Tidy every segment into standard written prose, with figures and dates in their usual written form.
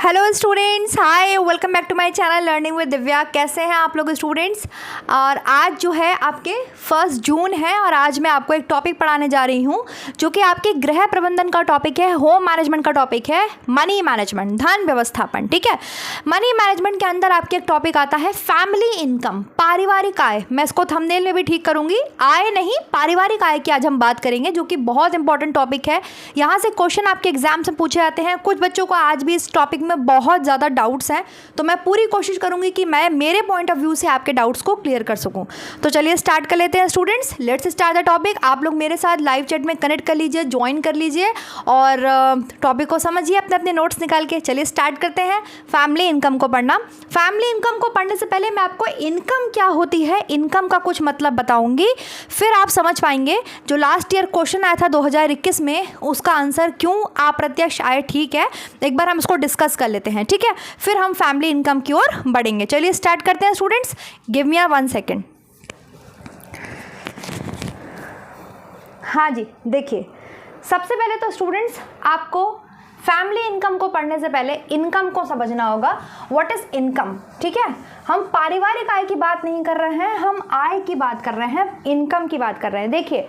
Hello students, hi, welcome back to my channel learning with Divya. कैसे हैं आप लोग स्टूडेंट्स। और आज जो है आपके 1 जून है और आज मैं आपको एक टॉपिक पढ़ाने जा रही हूं जो कि आपके गृह प्रबंधन का टॉपिक है, होम मैनेजमेंट का टॉपिक है, मनी मैनेजमेंट, धन व्यवस्थापन। ठीक है, मनी मैनेजमेंट के अंदर आपके एक टॉपिक आता है फैमिली इनकम, पारिवारिक आय। मैं इसको थंबनेल में भी ठीक करूंगी, आय नहीं पारिवारिक आय की आज हम बात करेंगे, जो कि बहुत इंपॉर्टेंट टॉपिक है। यहाँ से क्वेश्चन आपके एग्जाम से पूछे जाते हैं। कुछ बच्चों को आज भी इस टॉपिक में बहुत ज़्यादा डाउट्स हैं, तो मैं पूरी कोशिश करूंगी कि मैं मेरे पॉइंट ऑफ व्यू से आपके डाउट्स को क्लियर कर सकूं। तो चलिए स्टार्ट कर लेते हैं students, let's start the topic. आप लोग मेरे साथ लाइव चैट में कनेक्ट कर लीजिए, ज्वाइन कर लीजिए और टॉपिक को समझिए अपने अपने नोट्स निकाल के। चलिए स्टार्ट करते हैं फैमिली इनकम को पढ़ना। फैमिली इनकम को पढ़ने से पहले मैं आपको इनकम क्या होती है, इनकम का कुछ मतलब बताऊंगी, फिर आप समझ पाएंगे जो लास्ट ईयर क्वेश्चन आया था 2021 में, उसका आंसर क्यों अप्रत्यक्ष आय। ठीक है, एक बार हम इसको डिस्कस कर लेते हैं। ठीक है, फिर हम फैमिली इनकम की ओर बढ़ेंगे। चलिए स्टार्ट करते हैं स्टूडेंट्स, गिव मी 1 सेकेंड। हाँ जी, देखिए सबसे पहले तो स्टूडेंट्स आपको फैमिली इनकम को पढ़ने से पहले इनकम को समझना होगा। What is income. ठीक है, हम पारिवारिक आय की बात नहीं कर रहे हैं, हम आय की बात कर रहे हैं, इनकम की बात कर रहे हैं। देखिए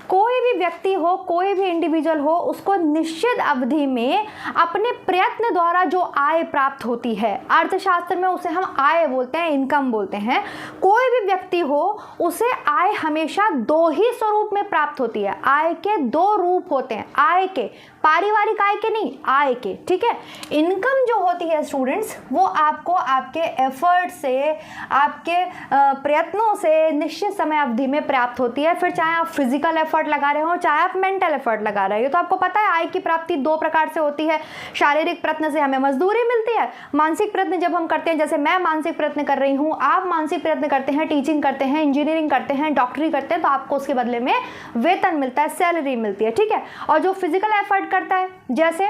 कोई भी व्यक्ति हो, कोई भी इंडिविजुअल हो, उसको निश्चित अवधि में अपने प्रयत्न द्वारा जो आय प्राप्त होती है, अर्थशास्त्र में उसे हम आय बोलते हैं, इनकम बोलते हैं। कोई भी व्यक्ति हो उसे आय हमेशा 2 ही स्वरूप में प्राप्त होती है। आय के 2 रूप होते हैं, आय के, पारिवारिक आय के नहीं, आय के। ठीक है, इनकम जो होती है स्टूडेंट्स वो आपको आपके एफर्ट से, आपके प्रयत्नों से निश्चित समय अवधि में प्राप्त होती है। फिर चाहे आप फिजिकल एफर्ट लगा रहे हो, चाहे आप मेंटल एफर्ट लगा रहे हो। तो आपको पता है आय की प्राप्ति 2 प्रकार से होती है। शारीरिक प्रयत्न से हमें मजदूरी मिलती है, मानसिक प्रयत्न जब हम करते हैं, जैसे मैं मानसिक प्रयत्न कर रही हूँ, आप मानसिक प्रयत्न करते हैं, टीचिंग करते हैं, इंजीनियरिंग करते हैं, डॉक्टरी करते हैं, तो आपको उसके बदले में वेतन मिलता है, सैलरी मिलती है। ठीक है, और जो फिजिकल एफर्ट करता है जैसे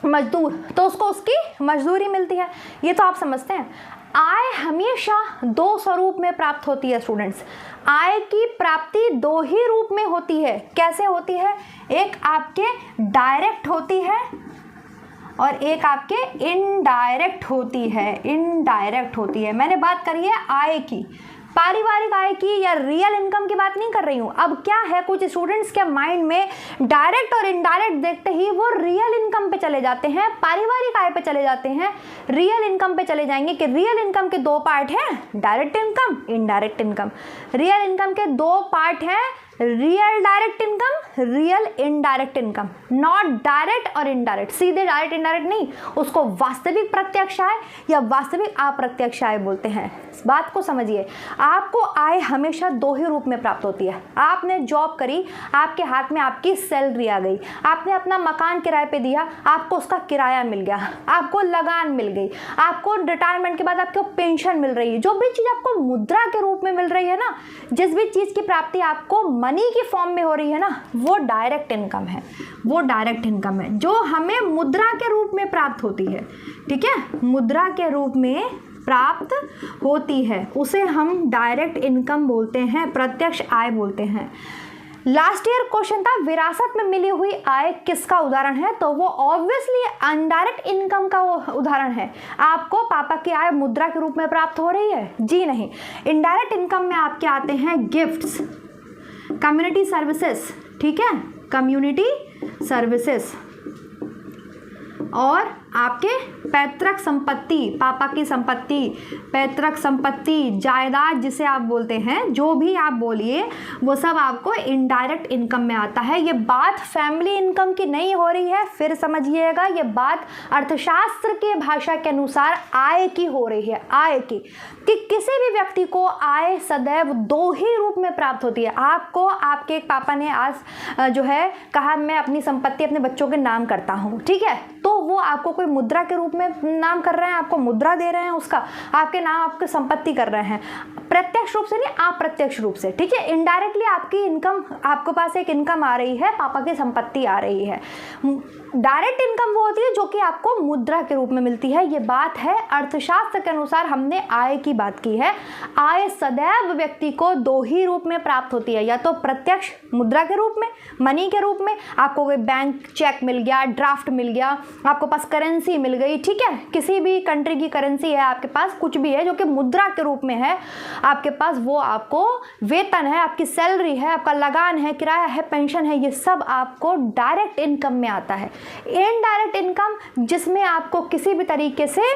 मजदूर, तो उसको उसकी मजदूरी मिलती है। ये तो आप समझते हैं। आय हमेशा 2 स्वरूप में प्राप्त होती है स्टूडेंट्स। आय की प्राप्ति 2 ही रूप में होती है। कैसे होती है? एक आपके डायरेक्ट होती है और एक आपके इनडायरेक्ट होती है। इनडायरेक्ट होती है, मैंने बात करी है आय की, पारिवारिक आय की या रियल इनकम की बात नहीं कर रही हूं। अब क्या है, कुछ स्टूडेंट्स के माइंड में डायरेक्ट और इनडायरेक्ट देखते ही वो रियल इनकम पे चले जाते हैं, पारिवारिक आय पे चले जाते हैं, रियल इनकम पे चले जाएंगे कि रियल इनकम के 2 पार्ट हैं, direct income, indirect income. Real income के 2 पार्ट हैं, real direct income, real indirect income. Not direct और इनडायरेक्ट, सीधे डायरेक्ट इनडायरेक्ट नहीं, उसको वास्तविक प्रत्यक्ष आय या वास्तविक अप्रत्यक्ष आय बोलते हैं। इस बात को समझिए, आपको आय हमेशा 2 ही रूप में प्राप्त होती है। आपने जॉब करी, आपके हाथ में आपकी सैलरी आ गई, आपने अपना मकान किराए पे दिया, आपको उसका किराया मिल गया, आपको लगान मिल गई, आपको रिटायरमेंट के बाद आपको पेंशन मिल रही है। जो भी चीज़ आपको मुद्रा के रूप में मिल रही है ना, जिस भी चीज़ की प्राप्ति आपको मनी की फॉर्म में हो रही है ना, वो डायरेक्ट इनकम है। वो डायरेक्ट इनकम है जो हमें मुद्रा के रूप में प्राप्त होती है। ठीक है, मुद्रा के रूप में प्राप्त होती है, उसे हम डायरेक्ट इनकम बोलते हैं, प्रत्यक्ष आय बोलते हैं। लास्ट ईयर क्वेश्चन था विरासत में मिली हुई आय किसका उदाहरण है, तो वो ऑब्वियसली अनडायरेक्ट इनकम का वो उदाहरण है। आपको पापा की आय मुद्रा के रूप में प्राप्त हो रही है? जी नहीं। इनडायरेक्ट इनकम में आपके आते हैं गिफ्ट्स, कम्युनिटी सर्विसेज, ठीक है, कम्युनिटी सर्विसेज, और आपके पैतृक संपत्ति, पापा की संपत्ति, पैतृक संपत्ति, जायदाद जिसे आप बोलते हैं, जो भी आप बोलिए, वो सब आपको इनडायरेक्ट इनकम में आता है। ये बात फैमिली इनकम की नहीं हो रही है, फिर समझिएगा, ये बात अर्थशास्त्र के भाषा के अनुसार आय की हो रही है। आय की, कि किसी भी व्यक्ति को आय सदैव 2 ही रूप में प्राप्त होती है। आपको आपके एक पापा ने आज जो है कहा मैं अपनी संपत्ति अपने बच्चों के नाम करता हूँ, ठीक है, तो वो आपको कोई मुद्रा के रूप में नाम कर रहे हैं, आपको मुद्रा दे रहे हैं, उसका आपके नाम आपकी संपत्ति कर रहे हैं, प्रत्यक्ष रूप से नहीं, अप्रत्यक्ष रूप से। ठीक है, इनडायरेक्टली आपकी इनकम, आपके पास एक इनकम आ रही है, पापा की संपत्ति आ रही है। डायरेक्ट इनकम वो होती है जो कि आपको मुद्रा के रूप में मिलती है। ये बात है अर्थशास्त्र के अनुसार, हमने आय की बात की है। आय सदैव व्यक्ति को 2 ही रूप में प्राप्त होती है, या तो प्रत्यक्ष मुद्रा के रूप में, मनी के रूप में, आपको कोई बैंक चेक मिल गया, ड्राफ्ट मिल गया, आपको पास करेंसी मिल गई, ठीक है, किसी भी कंट्री की करेंसी है आपके पास, कुछ भी है जो कि मुद्रा के रूप में है आपके पास, वो आपको वेतन है, आपकी सैलरी है, आपका लगान है, किराया है, पेंशन है, ये सब आपको डायरेक्ट इनकम में आता है। इनडायरेक्ट इनकम जिसमें आपको किसी भी तरीके से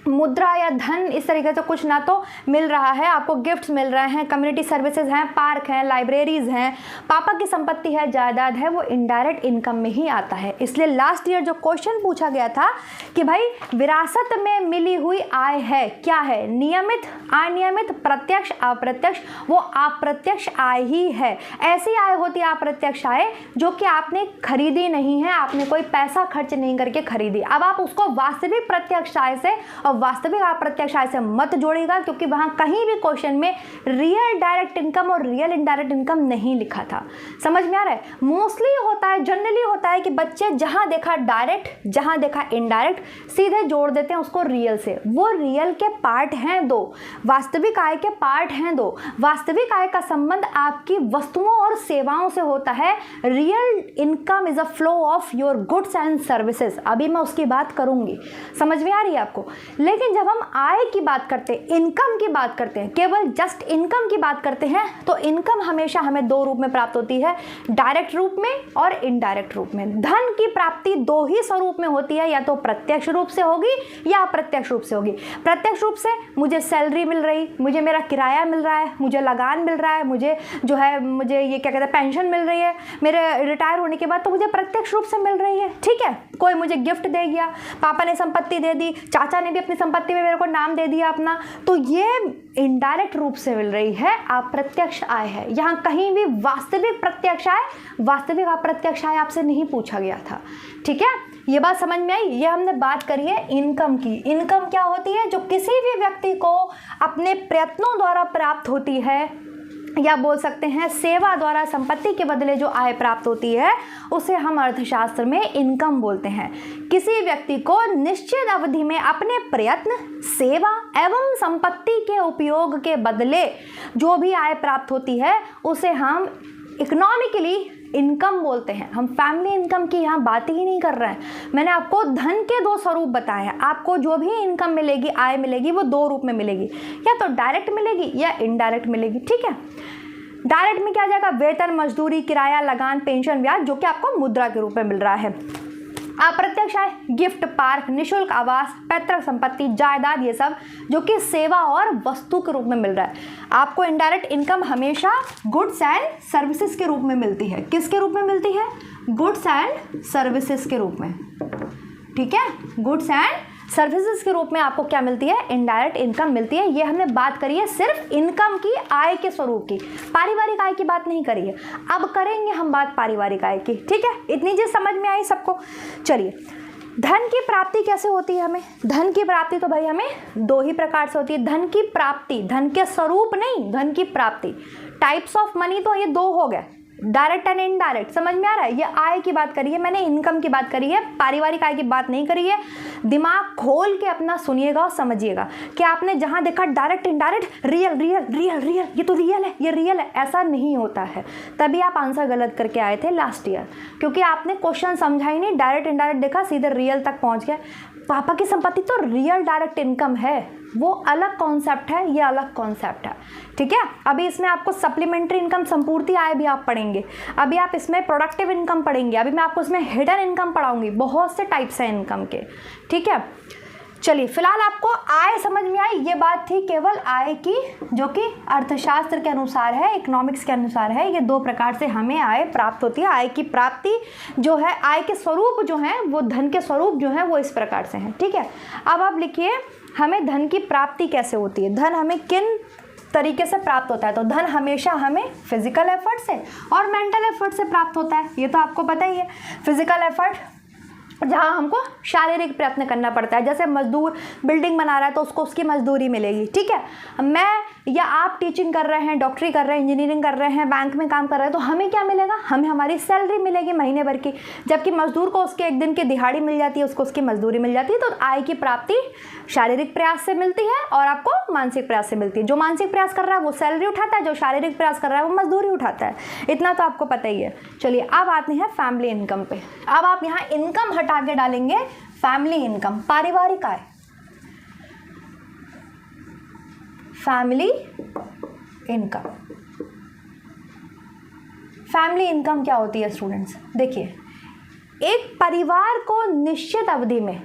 मुद्रा या धन इस तरीके से कुछ ना तो मिल रहा है, आपको गिफ्ट्स मिल रहे हैं, कम्युनिटी सर्विसेज हैं, पार्क हैं, लाइब्रेरीज हैं, पापा की संपत्ति है, जायदाद है, वो इनडायरेक्ट इनकम में ही आता है। इसलिए लास्ट ईयर जो क्वेश्चन पूछा गया था कि भाई विरासत में मिली हुई आय है, क्या है? नियमित, अनियमित, प्रत्यक्ष, अप्रत्यक्ष, वो अप्रत्यक्ष आय ही है। ऐसी आय होती है अप्रत्यक्ष आय जो कि आपने खरीदी नहीं है, आपने कोई पैसा खर्च नहीं करके खरीदी। अब आप उसको वास्तविक प्रत्यक्ष आय से वास्तविक अप्रत्यक्ष आय से मत जोड़ेगा, क्योंकि वहां कहीं भी क्वेश्चन में रियल डायरेक्ट इनकम और रियल इनडायरेक्ट इनकम नहीं लिखा था। समझ में आ रहा है? मोस्टली होता है, जनरली होता है कि बच्चे जहां देखा डायरेक्ट, जहां देखा इनडायरेक्ट, सीधे जोड़ देते हैं उसको रियल से। वो रियल के पार्ट हैं दो, वास्तविक आय के पार्ट हैं दो। वास्तविक आय का संबंध आपकी वस्तुओं और सेवाओं से होता है। Real income is a flow of your goods and services. अभी मैं उसकी बात करूंगी, समझ में आ रही है आपको? लेकिन जब हम आय की बात करते हैं, इनकम की बात करते हैं, केवल जस्ट इनकम की बात करते हैं, तो इनकम हमेशा हमें दो रूप में प्राप्त होती है, डायरेक्ट रूप में और इनडायरेक्ट रूप में। धन की प्राप्ति दो ही स्वरूप में होती है, या तो प्रत्यक्ष रूप से होगी या अप्रत्यक्ष रूप से होगी। प्रत्यक्ष रूप से मुझे सैलरी मिल रही, मुझे मेरा किराया मिल रहा है, मुझे लगान मिल रहा है, मुझे जो है मुझे ये क्या कहते हैं पेंशन मिल रही है मेरे रिटायर होने के बाद, तो मुझे प्रत्यक्ष रूप से मिल रही है। ठीक है, कोई मुझे गिफ्ट दे गया, पापा ने संपत्ति दे दी, चाचा ने भी अपनी संपत्ति में मेरे को नाम दे दिया अपना, तो ये इनडायरेक्ट रूप से मिल रही है, अप्रत्यक्ष आय है। यहाँ कहीं भी वास्तविक प्रत्यक्ष आय, वास्तविक अप्रत्यक्ष आय आपसे नहीं पूछा गया था। ठीक है, ये बात समझ में आई? ये हमने बात करी है इनकम की। इनकम क्या होती है? जो किसी भी व्यक्ति को अपने प्रयत्नों द्वारा प्राप्त होती है, या बोल सकते हैं सेवा द्वारा संपत्ति के बदले जो आय प्राप्त होती है, उसे हम अर्थशास्त्र में इनकम बोलते हैं। किसी व्यक्ति को निश्चित अवधि में अपने प्रयत्न, सेवा एवं संपत्ति के उपयोग के बदले जो भी आय प्राप्त होती है, उसे हम इकोनॉमिकली इनकम बोलते हैं। हम फैमिली इनकम की यहाँ बात ही नहीं कर रहे हैं। मैंने आपको धन के दो स्वरूप बताए हैं। आपको जो भी इनकम मिलेगी, आय मिलेगी, वो दो रूप में मिलेगी, या तो डायरेक्ट मिलेगी या इनडायरेक्ट मिलेगी। ठीक है, डायरेक्ट में क्या आ जाएगा? वेतन, मजदूरी, किराया, लगान, पेंशन, ब्याज, जो कि आपको मुद्रा के रूप में मिल रहा है। अप्रत्यक्ष आय, गिफ्ट, पार्क, निःशुल्क आवास, पैतृक संपत्ति, जायदाद, ये सब जो कि सेवा और वस्तु के रूप में मिल रहा है। आपको इनडायरेक्ट इनकम हमेशा गुड्स एंड सर्विसेज के रूप में मिलती है। किसके रूप में मिलती है? गुड्स एंड सर्विसेज के रूप में। ठीक है, गुड्स एंड सर्विसेज के रूप में आपको क्या मिलती है? इनडायरेक्ट इनकम मिलती है। ये हमने बात करी है सिर्फ इनकम की, आय के स्वरूप की, पारिवारिक आय की बात नहीं करी है। अब करेंगे हम बात पारिवारिक आय की। ठीक है, इतनी चीज समझ में आई सबको? चलिए, धन की प्राप्ति कैसे होती है? हमें धन की प्राप्ति तो भाई हमें दो ही प्रकार से होती है। धन की प्राप्ति, धन के स्वरूप नहीं, धन की प्राप्ति। टाइप्स ऑफ मनी तो ये दो हो गए, डायरेक्ट एंड इनडायरेक्ट। समझ में आ रहा है? ये आय की बात करी है मैंने, इनकम की बात करी है, पारिवारिक आय की बात नहीं करी है। दिमाग खोल के अपना सुनिएगा और समझिएगा कि आपने जहां देखा direct, indirect, real real real real, ये तो रियल है, ये रियल है, ऐसा नहीं होता है। तभी आप आंसर गलत करके आए थे लास्ट ईयर, क्योंकि आपने क्वेश्चन समझा ही नहीं, डायरेक्ट इनडायरेक्ट देखा, सीधे रियल तक पहुंच गए। पापा की संपत्ति तो रियल डायरेक्ट इनकम है, वो अलग कॉन्सेप्ट है, ये अलग कॉन्सेप्ट है। ठीक है, अभी इसमें आपको सप्लीमेंट्री इनकम, संपूर्ति आय भी आप पढ़ेंगे, अभी आप इसमें प्रोडक्टिव इनकम पढ़ेंगे, अभी मैं आपको इसमें हिडन इनकम पढ़ाऊंगी। बहुत से टाइप्स हैं इनकम के। ठीक है, चलिए फिलहाल आपको आय समझ में आई। ये बात थी केवल आय की, जो कि अर्थशास्त्र के अनुसार है, इकोनॉमिक्स के अनुसार है। ये दो प्रकार से हमें आय प्राप्त होती है। आय की प्राप्ति जो है, आय के स्वरूप जो है, वो धन के स्वरूप जो है वो इस प्रकार से हैं। ठीक है, अब आप लिखिए हमें धन की प्राप्ति कैसे होती है, धन हमें किन तरीके से प्राप्त होता है। तो धन हमेशा हमें फिजिकल एफर्ट से और मेंटल एफर्ट से प्राप्त होता है, ये तो आपको पता ही है। फिजिकल एफर्ट जहाँ हमको शारीरिक प्रयत्न करना पड़ता है, जैसे मजदूर बिल्डिंग बना रहा है तो उसको उसकी मजदूरी मिलेगी। ठीक है, मैं या आप टीचिंग कर रहे हैं, डॉक्टरी कर रहे हैं, इंजीनियरिंग कर रहे हैं, बैंक में काम कर रहे हैं, तो हमें क्या मिलेगा? हमें हमारी सैलरी मिलेगी महीने भर की। जबकि मजदूर को उसके एक दिन की दिहाड़ी मिल जाती है, उसको उसकी मजदूरी मिल जाती है। तो आय की प्राप्ति शारीरिक प्रयास से मिलती है और आपको मानसिक प्रयास से मिलती है। जो मानसिक प्रयास कर रहा है वो सैलरी उठाता है, जो शारीरिक प्रयास कर रहा है वो मजदूरी उठाता है। इतना तो आपको पता ही है। चलिए अब आते हैं फैमिली इनकम पे। अब आप यहाँ इनकम हटा के डालेंगे फैमिली इनकम, पारिवारिक आय, फैमिली इनकम। फैमिली इनकम क्या होती है स्टूडेंट्स? देखिए, एक परिवार को निश्चित अवधि में,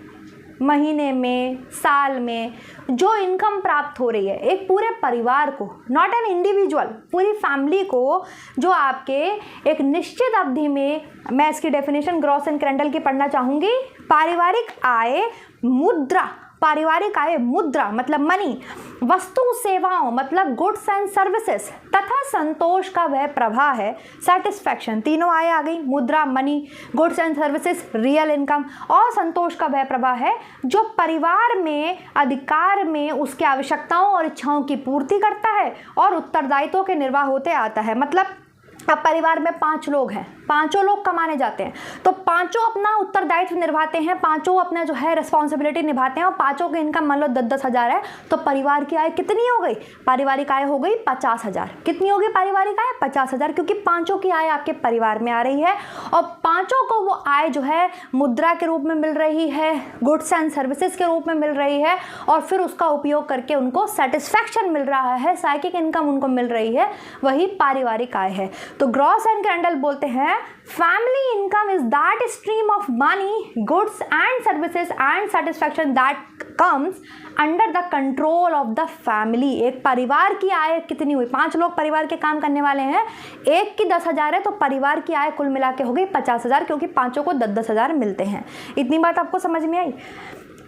महीने में, साल में जो इनकम प्राप्त हो रही है, एक पूरे परिवार को, नॉट एन इंडिविजुअल, पूरी फैमिली को जो आपके एक निश्चित अवधि में, मैं इसकी डेफिनेशन ग्रॉस एंड क्रेंडल की पढ़ना चाहूँगी। पारिवारिक आय मुद्रा, पारिवारिक आय मुद्रा मतलब मनी, वस्तु सेवाओं मतलब गुड्स एंड सर्विसेज, तथा संतोष का वह प्रवाह है, सेटिस्फैक्शन, तीनों आय आ गई, मुद्रा, money, goods and services, real income, और संतोष का वह प्रवाह है जो परिवार में अधिकार में उसकी आवश्यकताओं और इच्छाओं की पूर्ति करता है और उत्तरदायित्वों के निर्वाह होते आता है। मतलब अब परिवार में 5 लोग हैं, 5 लोग कमाने जाते हैं, तो 5 अपना उत्तरदायित्व निभाते हैं, 5 अपना जो है रिस्पॉन्सिबिलिटी निभाते हैं, और 5 की इनकम मान लो 10-10 हज़ार है, तो परिवार की आय कितनी हो गई? पारिवारिक आय हो गई 50,000। कितनी होगी पारिवारिक आय? 50,000, क्योंकि 5 की आय आपके परिवार में आ रही है और 5 को वो आय जो है मुद्रा के रूप में मिल रही है, गुड्स एंड सर्विसेज के रूप में मिल रही है, और फिर उसका उपयोग करके उनको सेटिस्फैक्शन मिल रहा है, साइकिक इनकम उनको मिल रही है, वही पारिवारिक आय है। तो ग्रॉस एंड कैंडल बोलते हैं family income is that stream of money, goods and services and satisfaction that comes under the control of the family. एक परिवार की आय कितनी हुई? 5 लोग परिवार के काम करने वाले हैं, एक की 10,000 है, तो परिवार की आय कुल मिला के हो गई 50,000, क्योंकि 5 को 10-10 हज़ार मिलते हैं। इतनी बात आपको समझ में आई?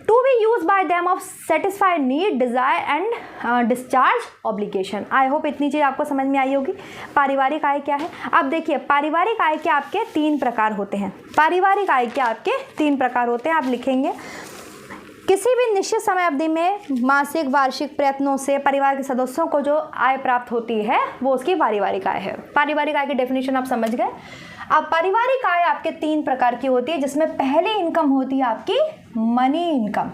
To be used by them of satisfy need, desire and discharge obligation। I hope इतनी चीज़ आपको समझ में आई होगी। पारिवारिक आय क्या है? अब देखिए, पारिवारिक आय के आपके 3 प्रकार होते हैं। पारिवारिक आय के आपके 3 प्रकार होते हैं, आप लिखेंगे। किसी भी निश्चित समय अवधि में मासिक वार्षिक प्रयत्नों से परिवार के सदस्यों को जो आय प्राप्त होती है वो उसकी पारिवारिक आय है। पारिवारिक आय की डेफिनेशन आप समझ गए। अब पारिवारिक आय आपके 3 प्रकार की होती है, जिसमें पहली इनकम होती है आपकी मनी इनकम,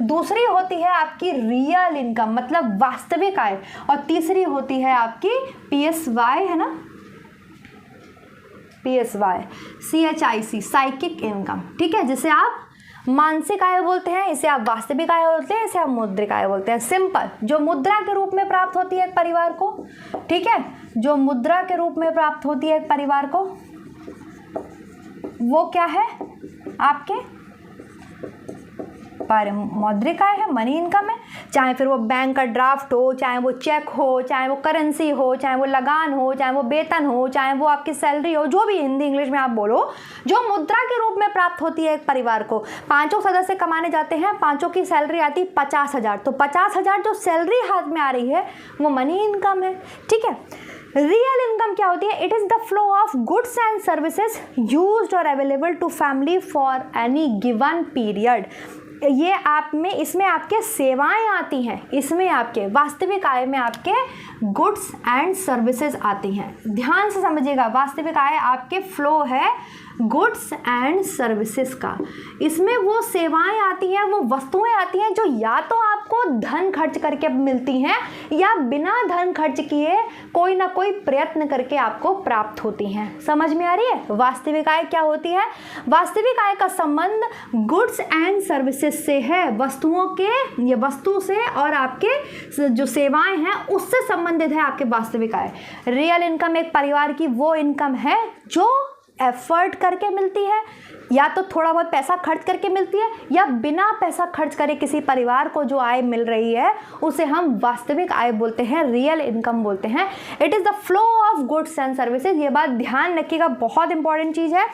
दूसरी होती है आपकी रियल इनकम मतलब वास्तविक आय, और तीसरी होती है आपकी PSY, है ना, PSY, CHIC, साइकिक इनकम। ठीक है, जिसे आप मानसिक आय बोलते हैं, इसे आप वास्तविक आय बोलते हैं, इसे आप मुद्रिक आय बोलते हैं। सिंपल, जो मुद्रा के रूप में प्राप्त होती है एक परिवार को, ठीक है, जो मुद्रा के रूप में प्राप्त होती है एक परिवार को, वो क्या है? आपके मौद्रिक आय है, मनी इनकम है। चाहे फिर वो बैंक का ड्राफ्ट हो, चाहे वो चेक हो, चाहे वो करेंसी हो, चाहे वो लगान हो, चाहे वो वेतन हो, चाहे वो आपकी सैलरी हो, जो भी हिंदी इंग्लिश में आप बोलो, जो मुद्रा के रूप में प्राप्त होती है एक परिवार को। 5 सदस्य कमाने जाते हैं, 5 की सैलरी आती 50,000, तो 50,000 जो सैलरी हाथ में आ रही है वो मनी इनकम है। ठीक है, रियल इनकम क्या होती है? It is the flow of goods and services used और available to family for any given period. ये आप में, इसमें आपके सेवाएं आती हैं, इसमें आपके वास्तविक आय में आपके गुड्स एंड सर्विसेज आती हैं। ध्यान से समझिएगा, वास्तविक आय आपके फ्लो है गुड्स एंड सर्विसेज का। इसमें वो सेवाएं आती हैं, वो वस्तुएं आती हैं जो या तो आपको धन खर्च करके मिलती हैं या बिना धन खर्च किए कोई ना कोई प्रयत्न करके आपको प्राप्त होती हैं। समझ में आ रही है? वास्तविक आय क्या होती है? वास्तविक आय का संबंध गुड्स एंड सर्विसेज से है, वस्तुओं के, ये वस्तु से और आपके जो सेवाएं हैं उससे संबंधित है आपके वास्तविक आय। रियल इनकम एक परिवार की वो इनकम है जो एफर्ट करके मिलती है, या तो थोड़ा बहुत पैसा खर्च करके मिलती है, या बिना पैसा खर्च करे किसी परिवार को जो आय मिल रही है उसे हम वास्तविक आय बोलते हैं, रियल इनकम बोलते हैं। It is the flow of goods and services. ये बात ध्यान रखिएगा, बहुत इंपॉर्टेंट चीज़ है।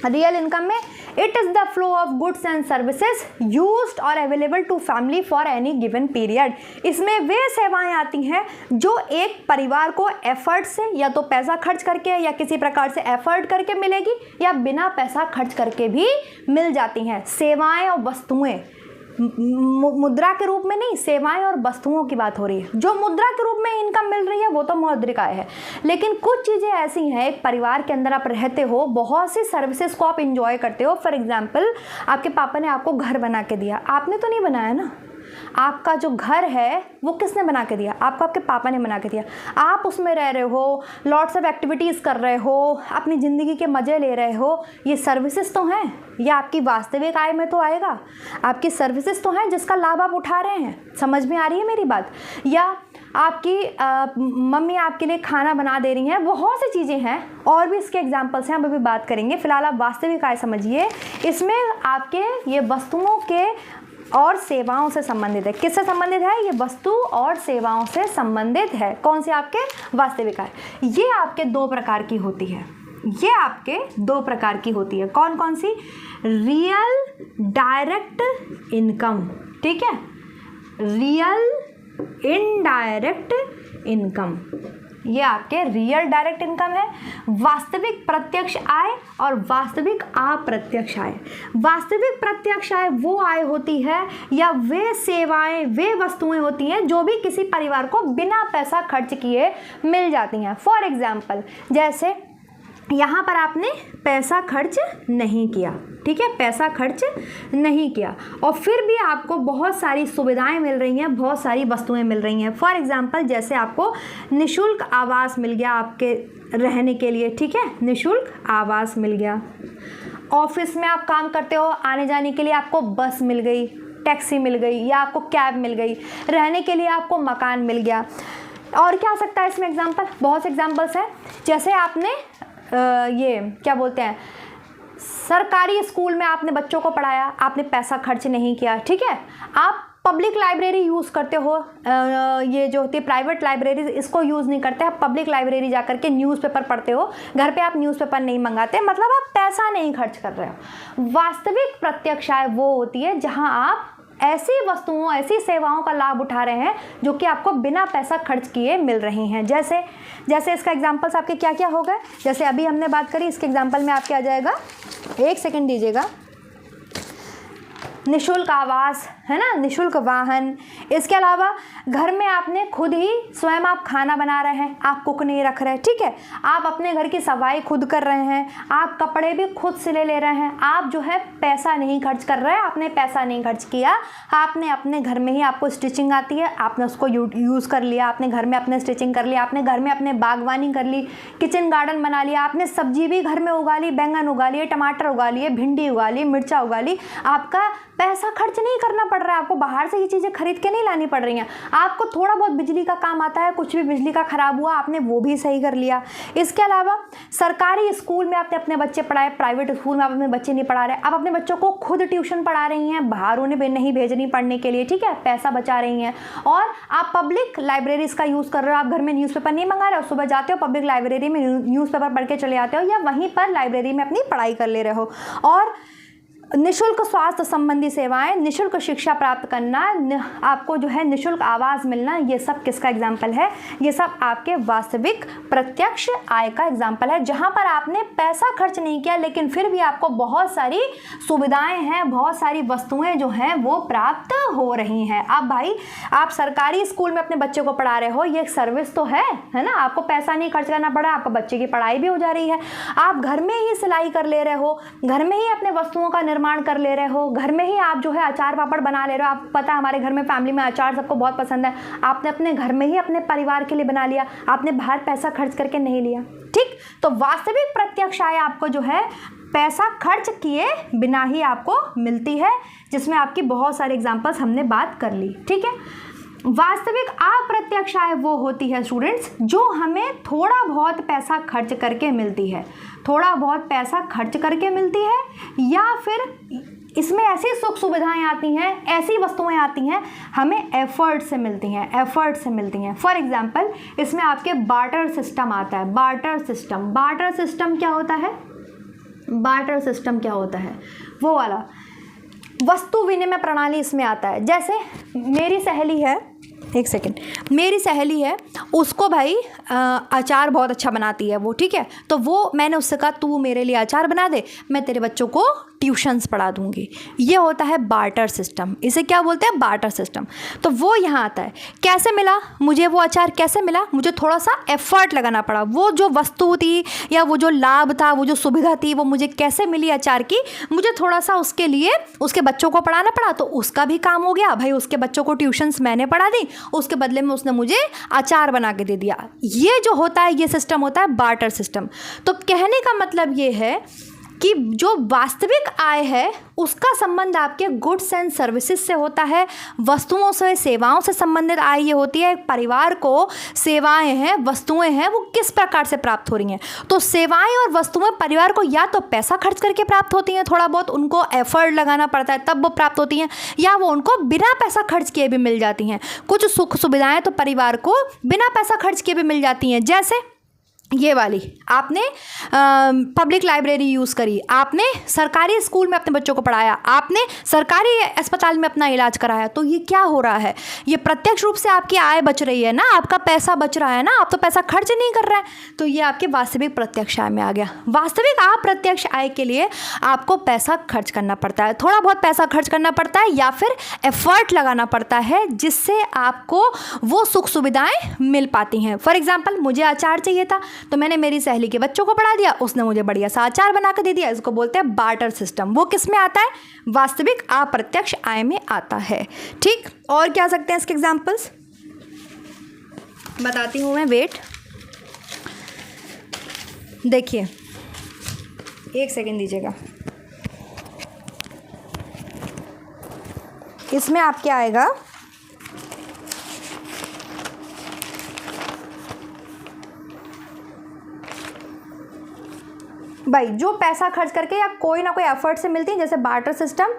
रियल इनकम में it is the flow of goods and services used और available to family for any given period. इसमें वे सेवाएं आती हैं जो एक परिवार को एफर्ट से, या तो पैसा खर्च करके या किसी प्रकार से एफर्ट करके मिलेगी, या बिना पैसा खर्च करके भी मिल जाती हैं। सेवाएं और वस्तुएं, मुद्रा के रूप में नहीं, सेवाएं और वस्तुओं की बात हो रही है। जो मुद्रा के रूप में इनकम मिल रही है वो तो मौद्रिक आय है, लेकिन कुछ चीज़ें ऐसी हैं, एक परिवार के अंदर आप रहते हो, बहुत सी सर्विसेज को आप इंजॉय करते हो। फॉर एग्जांपल, आपके पापा ने आपको घर बना के दिया, आपने तो नहीं बनाया ना, आपका जो घर है वो किसने बना के दिया? आपको आपके पापा ने बना के दिया। आप उसमें रह रहे हो, लॉट्स ऑफ एक्टिविटीज़ कर रहे हो, अपनी ज़िंदगी के मज़े ले रहे हो, ये सर्विसेज तो हैं। ये आपकी वास्तविक आय में तो आएगा, आपकी सर्विसेज तो हैं जिसका लाभ आप उठा रहे हैं। समझ में आ रही है मेरी बात? या आपकी मम्मी आपके लिए खाना बना दे रही हैं, बहुत सी चीज़ें हैं और भी इसके एग्जांपल्स हैं, हम अभी बात करेंगे। फिलहाल आप वास्तविक आय समझिए, इसमें आपके ये वस्तुओं के और सेवाओं से संबंधित है। किससे संबंधित है? ये वस्तु और सेवाओं से संबंधित है। कौन सी? आपके वास्तविक आय। ये आपके दो प्रकार की होती है, ये आपके दो प्रकार की होती है। कौन कौन सी? रियल डायरेक्ट इनकम, ठीक है, रियल इनडायरेक्ट इनकम, ये आपके रियल डायरेक्ट इनकम है। वास्तविक प्रत्यक्ष आय और वास्तविक अप्रत्यक्ष आय। वास्तविक प्रत्यक्ष आय वो आय होती है या वे सेवाएं, वे वस्तुएं होती हैं जो भी किसी परिवार को बिना पैसा खर्च किए मिल जाती हैं। फॉर एग्जाम्पल, जैसे यहाँ पर आपने पैसा खर्च नहीं किया, ठीक है, पैसा खर्च नहीं किया और फिर भी आपको बहुत सारी सुविधाएं मिल रही हैं, बहुत सारी वस्तुएं मिल रही हैं। फॉर एग्जांपल, जैसे आपको निशुल्क आवास मिल गया आपके रहने के लिए, ठीक है, निशुल्क आवास मिल गया। ऑफिस में आप काम करते हो, आने जाने के लिए आपको बस मिल गई, टैक्सी मिल गई या आपको कैब मिल गई। रहने के लिए आपको मकान मिल गया। और क्या आ सकता है इसमें एग्जाम्पल? बहुत से एग्जाम्पल्स हैं। जैसे आपने ये क्या बोलते हैं, सरकारी स्कूल में आपने बच्चों को पढ़ाया, आपने पैसा खर्च नहीं किया, ठीक है। आप पब्लिक लाइब्रेरी यूज़ करते हो, ये जो होती है प्राइवेट लाइब्रेरी, इसको यूज़ नहीं करते। आप पब्लिक लाइब्रेरी जाकर के न्यूज़पेपर पढ़ते हो, घर पे आप न्यूज़पेपर नहीं मंगाते, मतलब आप पैसा नहीं खर्च कर रहे हो। वास्तविक प्रत्यक्ष आय वो होती है जहां आप ऐसी वस्तुओं, ऐसी सेवाओं का लाभ उठा रहे हैं जो कि आपको बिना पैसा खर्च किए मिल रही हैं। जैसे इसका एग्जांपल्स आपके क्या क्या हो गए? जैसे अभी हमने बात करी, इसके एग्जांपल में आपके आ जाएगा, एक सेकंड दीजिएगा, निशुल्क आवास है ना, निशुल्क वाहन। इसके अलावा घर में आपने खुद ही स्वयं आप खाना बना रहे हैं, आप कुक नहीं रख रहे, ठीक है, आप अपने घर की सफाई खुद कर रहे हैं, आप कपड़े भी खुद सिले ले रहे हैं, आप जो है पैसा नहीं खर्च कर रहे हैं, आपने पैसा नहीं खर्च किया, आपने अपने घर में ही, आपको स्टिचिंग आती है, आपने उसको यूज़ कर लिया, आपने घर में अपने स्टिचिंग कर लिया, आपने घर में अपने बागवानी कर ली, किचन गार्डन बना लिया, आपने सब्जी भी घर में उगा ली, बैंगन उगा लिए, टमाटर उगा लिए, भिंडी उगा ली, मिर्चा उगा ली। आपका पैसा खर्च नहीं करना पड़ रहा है, आपको बाहर से ये चीज़ें खरीद के नहीं लानी पड़ रही हैं। आपको थोड़ा बहुत बिजली का काम आता है, कुछ भी बिजली का ख़राब हुआ, आपने वो भी सही कर लिया। इसके अलावा सरकारी स्कूल में आपने अपने बच्चे पढ़ाए, प्राइवेट स्कूल में आप अपने बच्चे नहीं पढ़ा रहे, आप अपने बच्चों को खुद ट्यूशन पढ़ा रही हैं, बाहर उन्हें नहीं भेजनी पढ़ने के लिए, ठीक है, पैसा बचा रही हैं। और आप पब्लिक लाइब्रेरीज का यूज़ कर रहे हो, आप घर में न्यूज़पेपर नहीं मंगा रहे हो, सुबह जाते हो पब्लिक लाइब्रेरी में न्यूज़पेपर पढ़ के चले आते हो या वहीं पर लाइब्रेरी में अपनी पढ़ाई कर ले रहे हो। और निशुल्क स्वास्थ्य संबंधी सेवाएं, निशुल्क शिक्षा प्राप्त करना, आपको जो है निशुल्क आवास मिलना, ये सब किसका एग्जाम्पल है? ये सब आपके वास्तविक प्रत्यक्ष आय का एग्जाम्पल है, जहां पर आपने पैसा खर्च नहीं किया लेकिन फिर भी आपको बहुत सारी सुविधाएं हैं, बहुत सारी वस्तुएं जो हैं वो प्राप्त हो रही हैं। अब भाई, आप सरकारी स्कूल में अपने बच्चे को पढ़ा रहे हो, ये एक सर्विस तो है ना, आपको पैसा नहीं खर्च करना पड़ा, आपको बच्चे की पढ़ाई भी हो जा रही है। आप घर में ही सिलाई कर ले रहे हो, घर में ही अपने वस्तुओं का निर्माण कर ले रहे हो, घर में ही आप जो है अचार पापड़ बना ले रहे हो। आप पता है हमारे घर में फैमिली में अचार सबको बहुत पसंद है, आपने अपने घर में ही अपने परिवार के लिए बना लिया, आपने बाहर पैसा खर्च करके नहीं लिया, ठीक। तो वास्तविक प्रत्यक्ष आय आपको जो है पैसा खर्च किए बिना ही आपको मिलती है, जिसमें आपकी बहुत सारे एग्जांपल्स हमने बात कर ली, ठीक है। वास्तविक अप्रत्यक्ष आय वो होती है स्टूडेंट्स जो हमें थोड़ा बहुत पैसा खर्च करके मिलती है, थोड़ा बहुत पैसा खर्च करके मिलती है, या फिर इसमें ऐसी सुख सुविधाएं आती हैं, ऐसी वस्तुएं आती हैं हमें एफर्ट से मिलती हैं, एफर्ट से मिलती हैं। फॉर एग्जांपल, इसमें आपके बार्टर सिस्टम आता है। बार्टर सिस्टम क्या होता है? बार्टर सिस्टम क्या होता है? वो वाला वस्तु विनिमय प्रणाली इसमें आता है। जैसे मेरी सहेली है, एक सेकेंड, मेरी सहेली है, उसको भाई अचार बहुत अच्छा बनाती है वो, ठीक है, तो वो मैंने उससे कहा तू मेरे लिए अचार बना दे, मैं तेरे बच्चों को ट्यूशन्स पढ़ा दूंगी। ये होता है बार्टर सिस्टम, इसे क्या बोलते हैं, बार्टर सिस्टम। तो वो यहाँ आता है। कैसे मिला मुझे वो अचार, कैसे मिला, मुझे थोड़ा सा एफर्ट लगाना पड़ा। वो जो वस्तु थी या वो जो लाभ था, वो जो सुविधा थी, वो मुझे कैसे मिली अचार की, मुझे थोड़ा सा उसके लिए उसके बच्चों को पढ़ाना पड़ा, तो उसका भी काम हो गया भाई, उसके बच्चों को ट्यूशन्स मैंने पढ़ा दी, उसके बदले में उसने मुझे अचार बना के दे दिया। ये जो होता है ये सिस्टम होता है बार्टर सिस्टम। तो कहने का मतलब ये है कि जो वास्तविक आय है उसका संबंध आपके गुड्स एंड सर्विसेज से होता है, वस्तुओं से, सेवाओं से संबंधित आय ये होती है। एक परिवार को सेवाएं हैं, वस्तुएं हैं, वो किस प्रकार से प्राप्त हो रही हैं। तो सेवाएं और वस्तुएं परिवार को या तो पैसा खर्च करके प्राप्त होती हैं, थोड़ा बहुत उनको एफर्ट लगाना पड़ता है तब वो प्राप्त होती हैं, या वो उनको बिना पैसा खर्च किए भी मिल जाती हैं। कुछ सुख सुविधाएं तो परिवार को बिना पैसा खर्च किए भी मिल जाती हैं, जैसे ये वाली, आपने पब्लिक लाइब्रेरी यूज़ करी, आपने सरकारी स्कूल में अपने बच्चों को पढ़ाया, आपने सरकारी अस्पताल में अपना इलाज कराया, तो ये क्या हो रहा है, ये प्रत्यक्ष रूप से आपकी आय बच रही है ना, आपका पैसा बच रहा है ना, आप तो पैसा खर्च नहीं कर रहे हैं। तो ये आपके वास्तविक प्रत्यक्ष आय में आ गया। वास्तविक अप्रत्यक्ष आय के लिए आपको पैसा खर्च करना पड़ता है, थोड़ा बहुत पैसा खर्च करना पड़ता है या फिर एफर्ट लगाना पड़ता है, जिससे आपको वो सुख सुविधाएं मिल पाती हैं। फॉर एग्जाम्पल, मुझे अचार चाहिए था तो मैंने मेरी सहेली के बच्चों को पढ़ा दिया, उसने मुझे बढ़िया सा अचार बना कर दे दिया। इसको बोलते हैं बार्टर सिस्टम। वो किस में आता है, वास्तविक अप्रत्यक्ष आय में आता है। ठीक, और क्या सकते हैं इसके एग्जांपल्स, बताती हूँ मैं, वेट, देखिए एक सेकेंड दीजिएगा। इसमें आपके आएगा भाई जो पैसा खर्च करके या कोई ना कोई एफर्ट से मिलती है, जैसे बार्टर सिस्टम,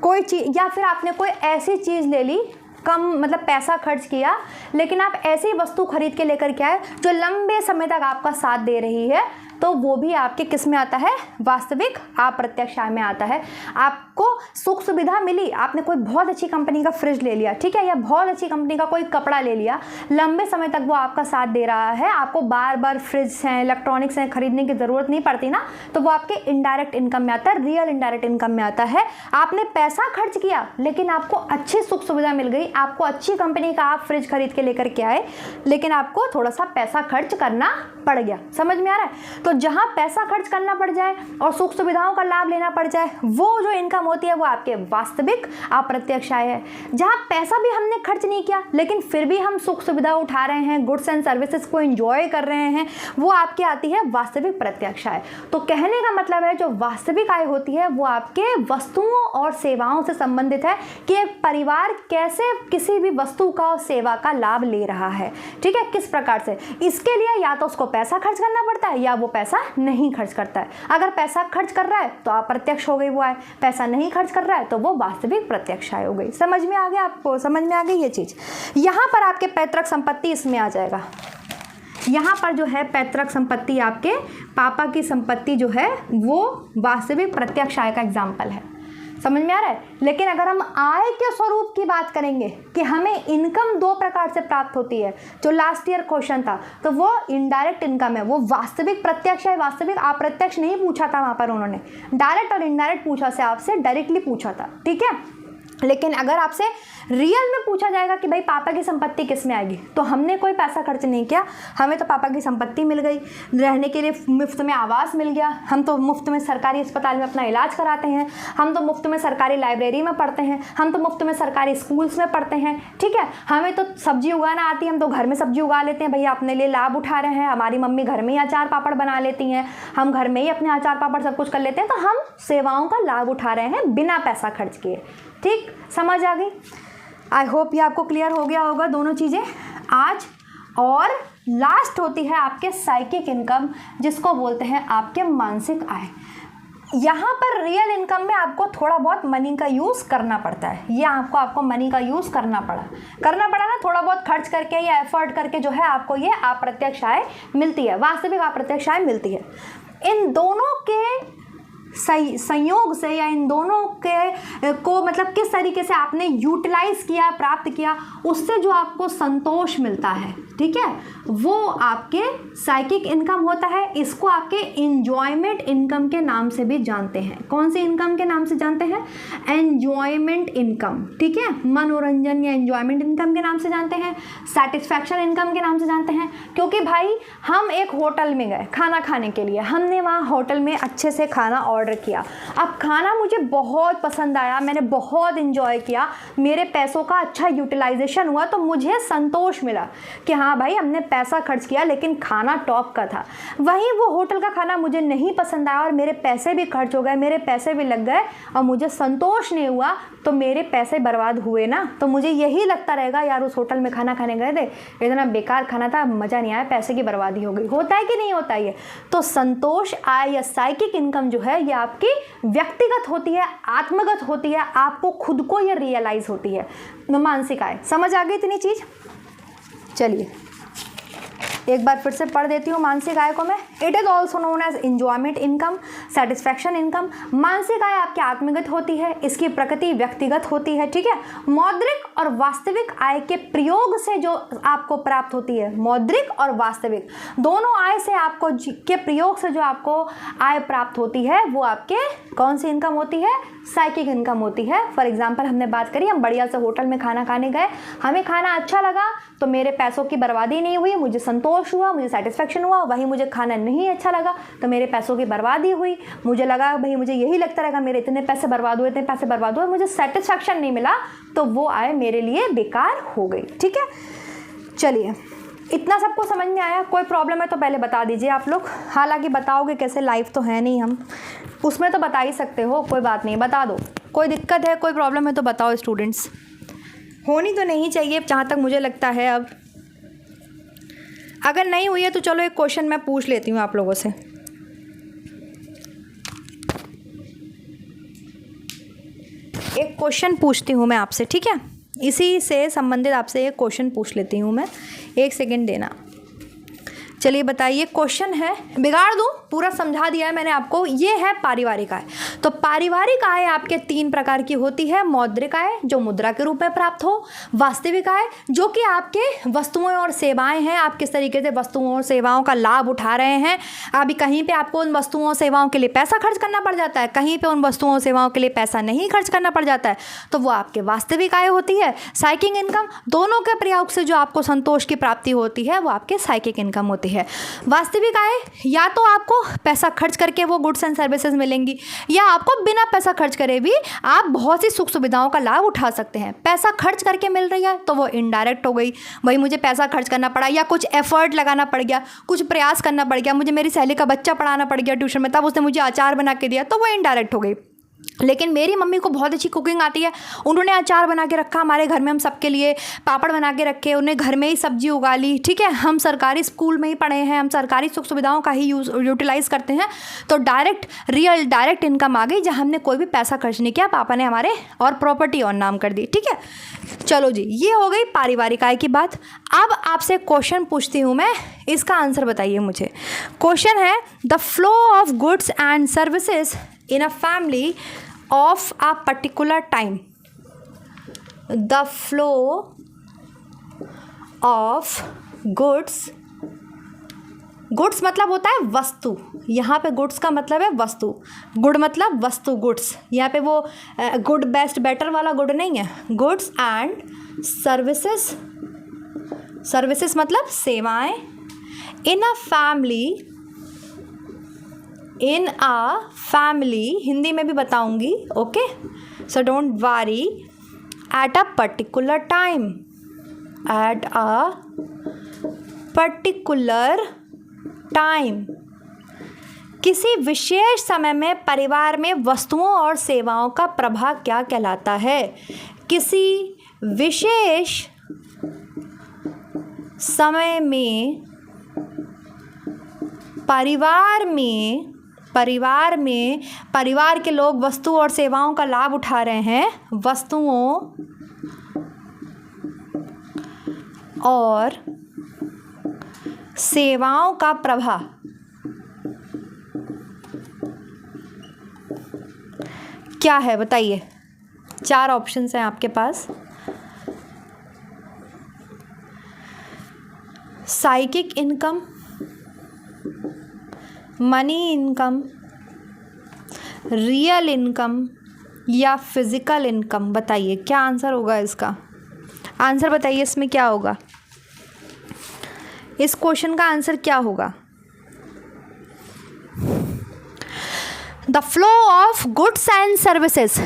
कोई चीज़, या फिर आपने कोई ऐसी चीज़ ले ली, कम मतलब पैसा खर्च किया, लेकिन आप ऐसी वस्तु खरीद के लेकर के आए जो लंबे समय तक आपका साथ दे रही है, तो वो भी आपके किस में आता है, वास्तविक अप्रत्यक्ष आय में आता है। आपको सुख सुविधा मिली, आपने कोई बहुत अच्छी कंपनी का फ्रिज ले लिया, ठीक है, या बहुत अच्छी कंपनी का कोई कपड़ा ले लिया, लंबे समय तक वो आपका साथ दे रहा है, आपको बार बार फ्रिज हैं, इलेक्ट्रॉनिक्स हैं खरीदने की ज़रूरत नहीं पड़ती ना, तो वो आपके इनडायरेक्ट इनकम में आता है, रियल इनडायरेक्ट इनकम में आता है। आपने पैसा खर्च किया लेकिन आपको अच्छी सुख सुविधा मिल गई, आपको अच्छी कंपनी का आप फ्रिज खरीद के लेकर के आए, लेकिन आपको थोड़ा सा पैसा खर्च करना पड़ गया। समझ में आ रहा है? तो जहां पैसा खर्च करना पड़ जाए और सुख सुविधाओं का लाभ लेना पड़ जाए, वो जो इनकम होती है वो आपके वास्तविक अप्रत्यक्ष आय है। जहां पैसा भी हमने खर्च नहीं किया लेकिन फिर भी हम सुख सुविधा उठा रहे हैं, गुड्स एंड सर्विसेज को एंजॉय कर रहे हैं, वो आपके आती है वास्तविक प्रत्यक्ष आय। तो कहने का मतलब है जो वास्तविक आय होती है वो आपके वस्तुओं और सेवाओं से संबंधित है कि एक परिवार कैसे किसी भी वस्तु का और सेवा का लाभ ले रहा है, ठीक है, किस प्रकार से। इसके लिए या तो उसको पैसा खर्च करना पड़ता है या वो पैसा नहीं खर्च करता है। अगर पैसा खर्च कर रहा है तो अप्रत्यक्ष हो गई वो आय, पैसा नहीं खर्च कर रहा है तो वो वास्तविक प्रत्यक्ष आय हो गई। समझ में आ गया आपको, समझ में आ गई ये चीज। यहाँ पर आपके पैतृक संपत्ति इसमें आ जाएगा। यहाँ पर जो है पैतृक संपत्ति, आपके पापा की संपत्ति जो है वो वास्तविक प्रत्यक्ष आय का एग्जाम्पल है। समझ में आ रहा है? लेकिन अगर हम आय के स्वरूप की बात करेंगे कि हमें इनकम दो प्रकार से प्राप्त होती है, जो लास्ट ईयर क्वेश्चन था, तो वो इनडायरेक्ट इनकम है, वो वास्तविक प्रत्यक्ष है, वास्तविक अप्रत्यक्ष नहीं पूछा था वहाँ पर उन्होंने, डायरेक्ट और इनडायरेक्ट पूछा से आपसे, डायरेक्टली पूछा था, ठीक है। लेकिन अगर आपसे रियल में पूछा जाएगा कि भाई पापा की संपत्ति किस में आएगी, तो हमने कोई पैसा खर्च नहीं किया, हमें तो पापा की संपत्ति मिल गई, रहने के लिए मुफ्त में आवास मिल गया, हम तो मुफ्त में सरकारी अस्पताल में अपना इलाज कराते हैं, हम तो मुफ्त में सरकारी लाइब्रेरी में पढ़ते हैं, हम तो मुफ्त में सरकारी स्कूल्स में पढ़ते हैं, ठीक है, हमें तो सब्जी उगाना आती है, हम तो घर में सब्जी उगा लेते हैं, भैया अपने लिए लाभ उठा रहे हैं, हमारी मम्मी घर में ही अचार पापड़ बना लेती हैं, हम घर में ही अपने अचार पापड़ सब कुछ कर लेते हैं, तो हम सेवाओं का लाभ उठा रहे हैं बिना पैसा खर्च किए। ठीक, समझ आ गई? आई होप ये आपको क्लियर हो गया होगा दोनों चीज़ें आज। और लास्ट होती है आपके साइकिक इनकम, जिसको बोलते हैं आपके मानसिक आय। यहाँ पर रियल इनकम में आपको थोड़ा बहुत मनी का यूज़ करना पड़ता है, ये आपको मनी का यूज़ करना पड़ा ना, थोड़ा बहुत खर्च करके या एफर्ट करके जो है आपको ये अप्रत्यक्ष आय मिलती है, वास्तविक अप्रत्यक्ष आय मिलती है। इन दोनों के संयोग से या इन दोनों के को मतलब किस तरीके से आपने यूटिलाइज किया, प्राप्त किया, उससे जो आपको संतोष मिलता है, ठीक है, वो आपके साइकिक इनकम होता है। इसको आपके इंजॉयमेंट इनकम के नाम से भी जानते हैं। कौन सी इनकम के नाम से जानते हैं? एंजॉयमेंट इनकम, ठीक है, मनोरंजन या एंजॉयमेंट इनकम के नाम से जानते हैं, सेटिस्फैक्शन इनकम के नाम से जानते हैं। क्योंकि भाई हम एक होटल में गए खाना खाने के लिए, हमने वहाँ होटल में अच्छे से खाना ऑर्डर किया, अब खाना मुझे बहुत पसंद आया, मैंने बहुत इंजॉय किया, मेरे पैसों का अच्छा यूटिलाइजेशन हुआ, तो मुझे संतोष मिला कि हाँ भाई हमने पैसा खर्च किया लेकिन खाना टॉप का था। वहीं वो होटल का खाना मुझे नहीं पसंद आया और मेरे पैसे भी खर्च हो गए, मेरे पैसे भी लग गए और मुझे संतोष नहीं हुआ, तो मेरे पैसे बर्बाद हुए ना। तो मुझे यही लगता रहेगा यार उस होटल में खाना खाने गए थे, इतना बेकार खाना था, मज़ा नहीं आया, पैसे की बर्बादी हो गई। होता है कि नहीं होता है ये? तो संतोष आय या साइकिक इनकम जो है ये आपकी व्यक्तिगत होती है, आत्मगत होती है, आपको खुद को ये रियलाइज होती है। मानसिक आय समझ आ गई इतनी चीज़? चलिए एक बार फिर से पढ़ देती हूँ मानसिक आय को मैं। It is also known as enjoyment income, satisfaction income. मानसिक आय आपकी आत्मगत होती है, इसकी प्रकृति व्यक्तिगत होती है, ठीक है। मौद्रिक और वास्तविक आय के प्रयोग से जो आपको प्राप्त होती है, मौद्रिक और वास्तविक दोनों आय से आपको के प्रयोग से जो आपको आय प्राप्त होती है वो आपके कौन सी इनकम होती है? साइकिक इनकम होती है। फॉर एग्जाम्पल हमने बात करी, हम बढ़िया से होटल में खाना खाने गए, हमें खाना अच्छा लगा तो मेरे पैसों की बर्बादी नहीं हुई, मुझे संतोष हुआ, मुझे सेटिस्फैक्शन हुआ। वहीं मुझे खाना नहीं अच्छा लगा तो मेरे पैसों की बर्बादी हुई, मुझे लगा भाई मुझे यही लगता रहेगा मेरे इतने पैसे बर्बाद हुए, इतने पैसे बर्बाद हुए, मुझे सेटिस्फैक्शन नहीं मिला, तो वो आय मेरे लिए बेकार हो गई, ठीक है। चलिए इतना सबको समझ में आया? कोई प्रॉब्लम है तो पहले बता दीजिए आप लोग। हालांकि बताओगे कैसे, लाइव तो है नहीं हम, उसमें तो बता ही सकते हो, कोई बात नहीं, बता दो। कोई दिक्कत है, कोई प्रॉब्लम है तो बताओ स्टूडेंट्स। होनी तो नहीं चाहिए जहाँ तक मुझे लगता है। अब अगर नहीं हुई है तो चलो एक क्वेश्चन मैं पूछ लेती हूँ आप लोगों से। एक क्वेश्चन पूछती हूँ मैं आपसे, ठीक है, इसी से संबंधित आपसे एक क्वेश्चन पूछ लेती हूँ मैं, एक सेकेंड देना। चलिए बताइए, क्वेश्चन है, बिगाड़ दूँ, पूरा समझा दिया है मैंने आपको। ये है पारिवारिक आय। तो पारिवारिक आय आपके 3 प्रकार की होती है। मौद्रिक आय जो मुद्रा के रूप में प्राप्त हो, वास्तविक आय जो कि आपके वस्तुएं और सेवाएं हैं, आप किस तरीके से वस्तुओं और सेवाओं का लाभ उठा रहे हैं। अभी कहीं पे आपको उन वस्तुओं और सेवाओं के लिए पैसा खर्च करना पड़ जाता है, कहीं पे उन वस्तुओं और सेवाओं के लिए पैसा नहीं खर्च करना पड़ जाता है, तो वो आपके वास्तविक आय होती है। साइकिक इनकम, दोनों के प्रयोग से जो आपको संतोष की प्राप्ति होती है वो आपके साइकिक इनकम होती है। वास्तविक आय या तो आपको पैसा खर्च करके वो गुड्स एंड सर्विसेज मिलेंगी, या आपको बिना पैसा खर्च करे भी आप बहुत सी सुख सुविधाओं का लाभ उठा सकते हैं। पैसा खर्च करके मिल रही है तो वो इनडायरेक्ट हो गई, भाई मुझे पैसा खर्च करना पड़ा या कुछ एफर्ट लगाना पड़ गया, कुछ प्रयास करना पड़ गया, मुझे मेरी सहेली का बच्चा पढ़ाना पड़ गया ट्यूशन में, तब उसने मुझे अचार बना के दिया, तो वो इनडायरेक्ट हो गई। लेकिन मेरी मम्मी को बहुत अच्छी कुकिंग आती है, उन्होंने अचार बना के रखा हमारे घर में, हम सबके लिए पापड़ बना के रखे, उन्हें घर में ही सब्जी उगा ली, ठीक है। हम सरकारी स्कूल में ही पढ़े हैं, हम सरकारी सुख सुविधाओं का ही यूटिलाइज़ करते हैं, तो डायरेक्ट इनकम आ गई जहाँ हमने कोई भी पैसा खर्च नहीं किया, पापा ने हमारे और प्रॉपर्टी और नाम कर दी, ठीक है। चलो जी, ये हो गई पारिवारिक आय की बात। अब आपसे क्वेश्चन पूछती हूँ मैं, इसका आंसर बताइए मुझे। क्वेश्चन है, the flow of goods and services in a family of a particular time. The flow of goods मतलब होता है वस्तु, यहाँ पे गुड्स का मतलब है वस्तु, गुड मतलब वस्तु, गुड्स, यहाँ पे वो गुड बेस्ट बेटर वाला गुड नहीं है, गुड्स एंड सर्विसेज मतलब सेवाएं, इन अ फैमिली, हिंदी में भी बताऊंगी, okay, so don't worry, at a particular time, किसी विशेष समय में परिवार में वस्तुओं और सेवाओं का प्रभाव क्या कहलाता है? किसी विशेष समय में परिवार के लोग वस्तु और सेवाओं का लाभ उठा रहे हैं, वस्तुओं और सेवाओं का प्रभाव क्या है बताइए? 4 ऑप्शंस हैं आपके पास। Psychic income, money income, real income या फिजिकल इनकम? बताइए क्या आंसर होगा इसका? आंसर बताइए, इसमें क्या होगा? इस क्वेश्चन का आंसर क्या होगा? The flow of goods and services.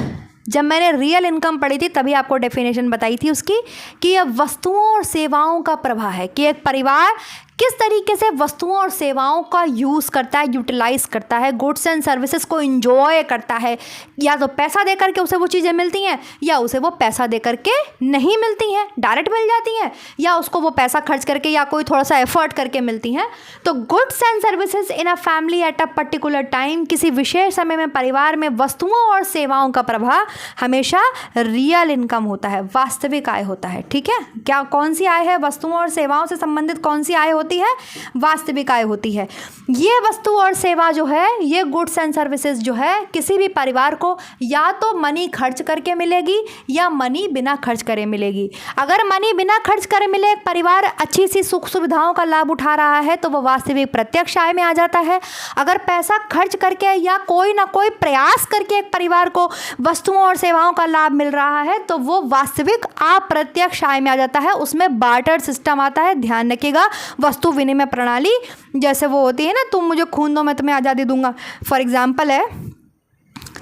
जब मैंने रियल इनकम पढ़ी थी तभी आपको डेफिनेशन बताई थी उसकी कि यह वस्तुओं और सेवाओं का प्रवाह है, कि एक परिवार किस तरीके से वस्तुओं और सेवाओं का यूज़ करता है, यूटिलाइज करता है, गुड्स एंड सर्विसेज को इंजॉय करता है। या तो पैसा दे करके उसे वो चीज़ें मिलती हैं, या उसे वो पैसा दे करके नहीं मिलती हैं, डायरेक्ट मिल जाती हैं, या उसको वो पैसा खर्च करके या कोई थोड़ा सा एफर्ट करके मिलती हैं। तो goods and services in a family at a particular time, किसी विशेष समय में परिवार में वस्तुओं और सेवाओं का प्रवाह हमेशा रियल इनकम होता है, वास्तविक आय होता है। ठीक है, क्या कौन सी आय है? वस्तुओं और सेवाओं से संबंधित कौन सी आय होती है? वास्तविक आय होती है। ये वस्तु और सेवा जो है, ये गुड्स एंड सर्विसेज जो है, किसी भी परिवार को या तो मनी खर्च करके मिलेगी या मनी बिना खर्च करे मिलेगी। अगर मनी बिना खर्च करे मिले, एक परिवार अच्छी सी सुख सुविधाओं का लाभ उठा रहा है तो वो वास्तविक प्रत्यक्ष आय में आ जाता है। अगर पैसा खर्च करके या कोई ना कोई प्रयास करके एक परिवार को वस्तुओं और सेवाओं का लाभ मिल रहा है तो वो वास्तविक अप्रत्यक्ष आय में आ जाता है। उसमें बार्टर सिस्टम आता है, ध्यान रखिएगा। वस्तु विनिमय प्रणाली जैसे वो होती है ना, तुम मुझे खून दो मैं तुम्हें आज़ादी दूंगा, फॉर एग्जाम्पल है।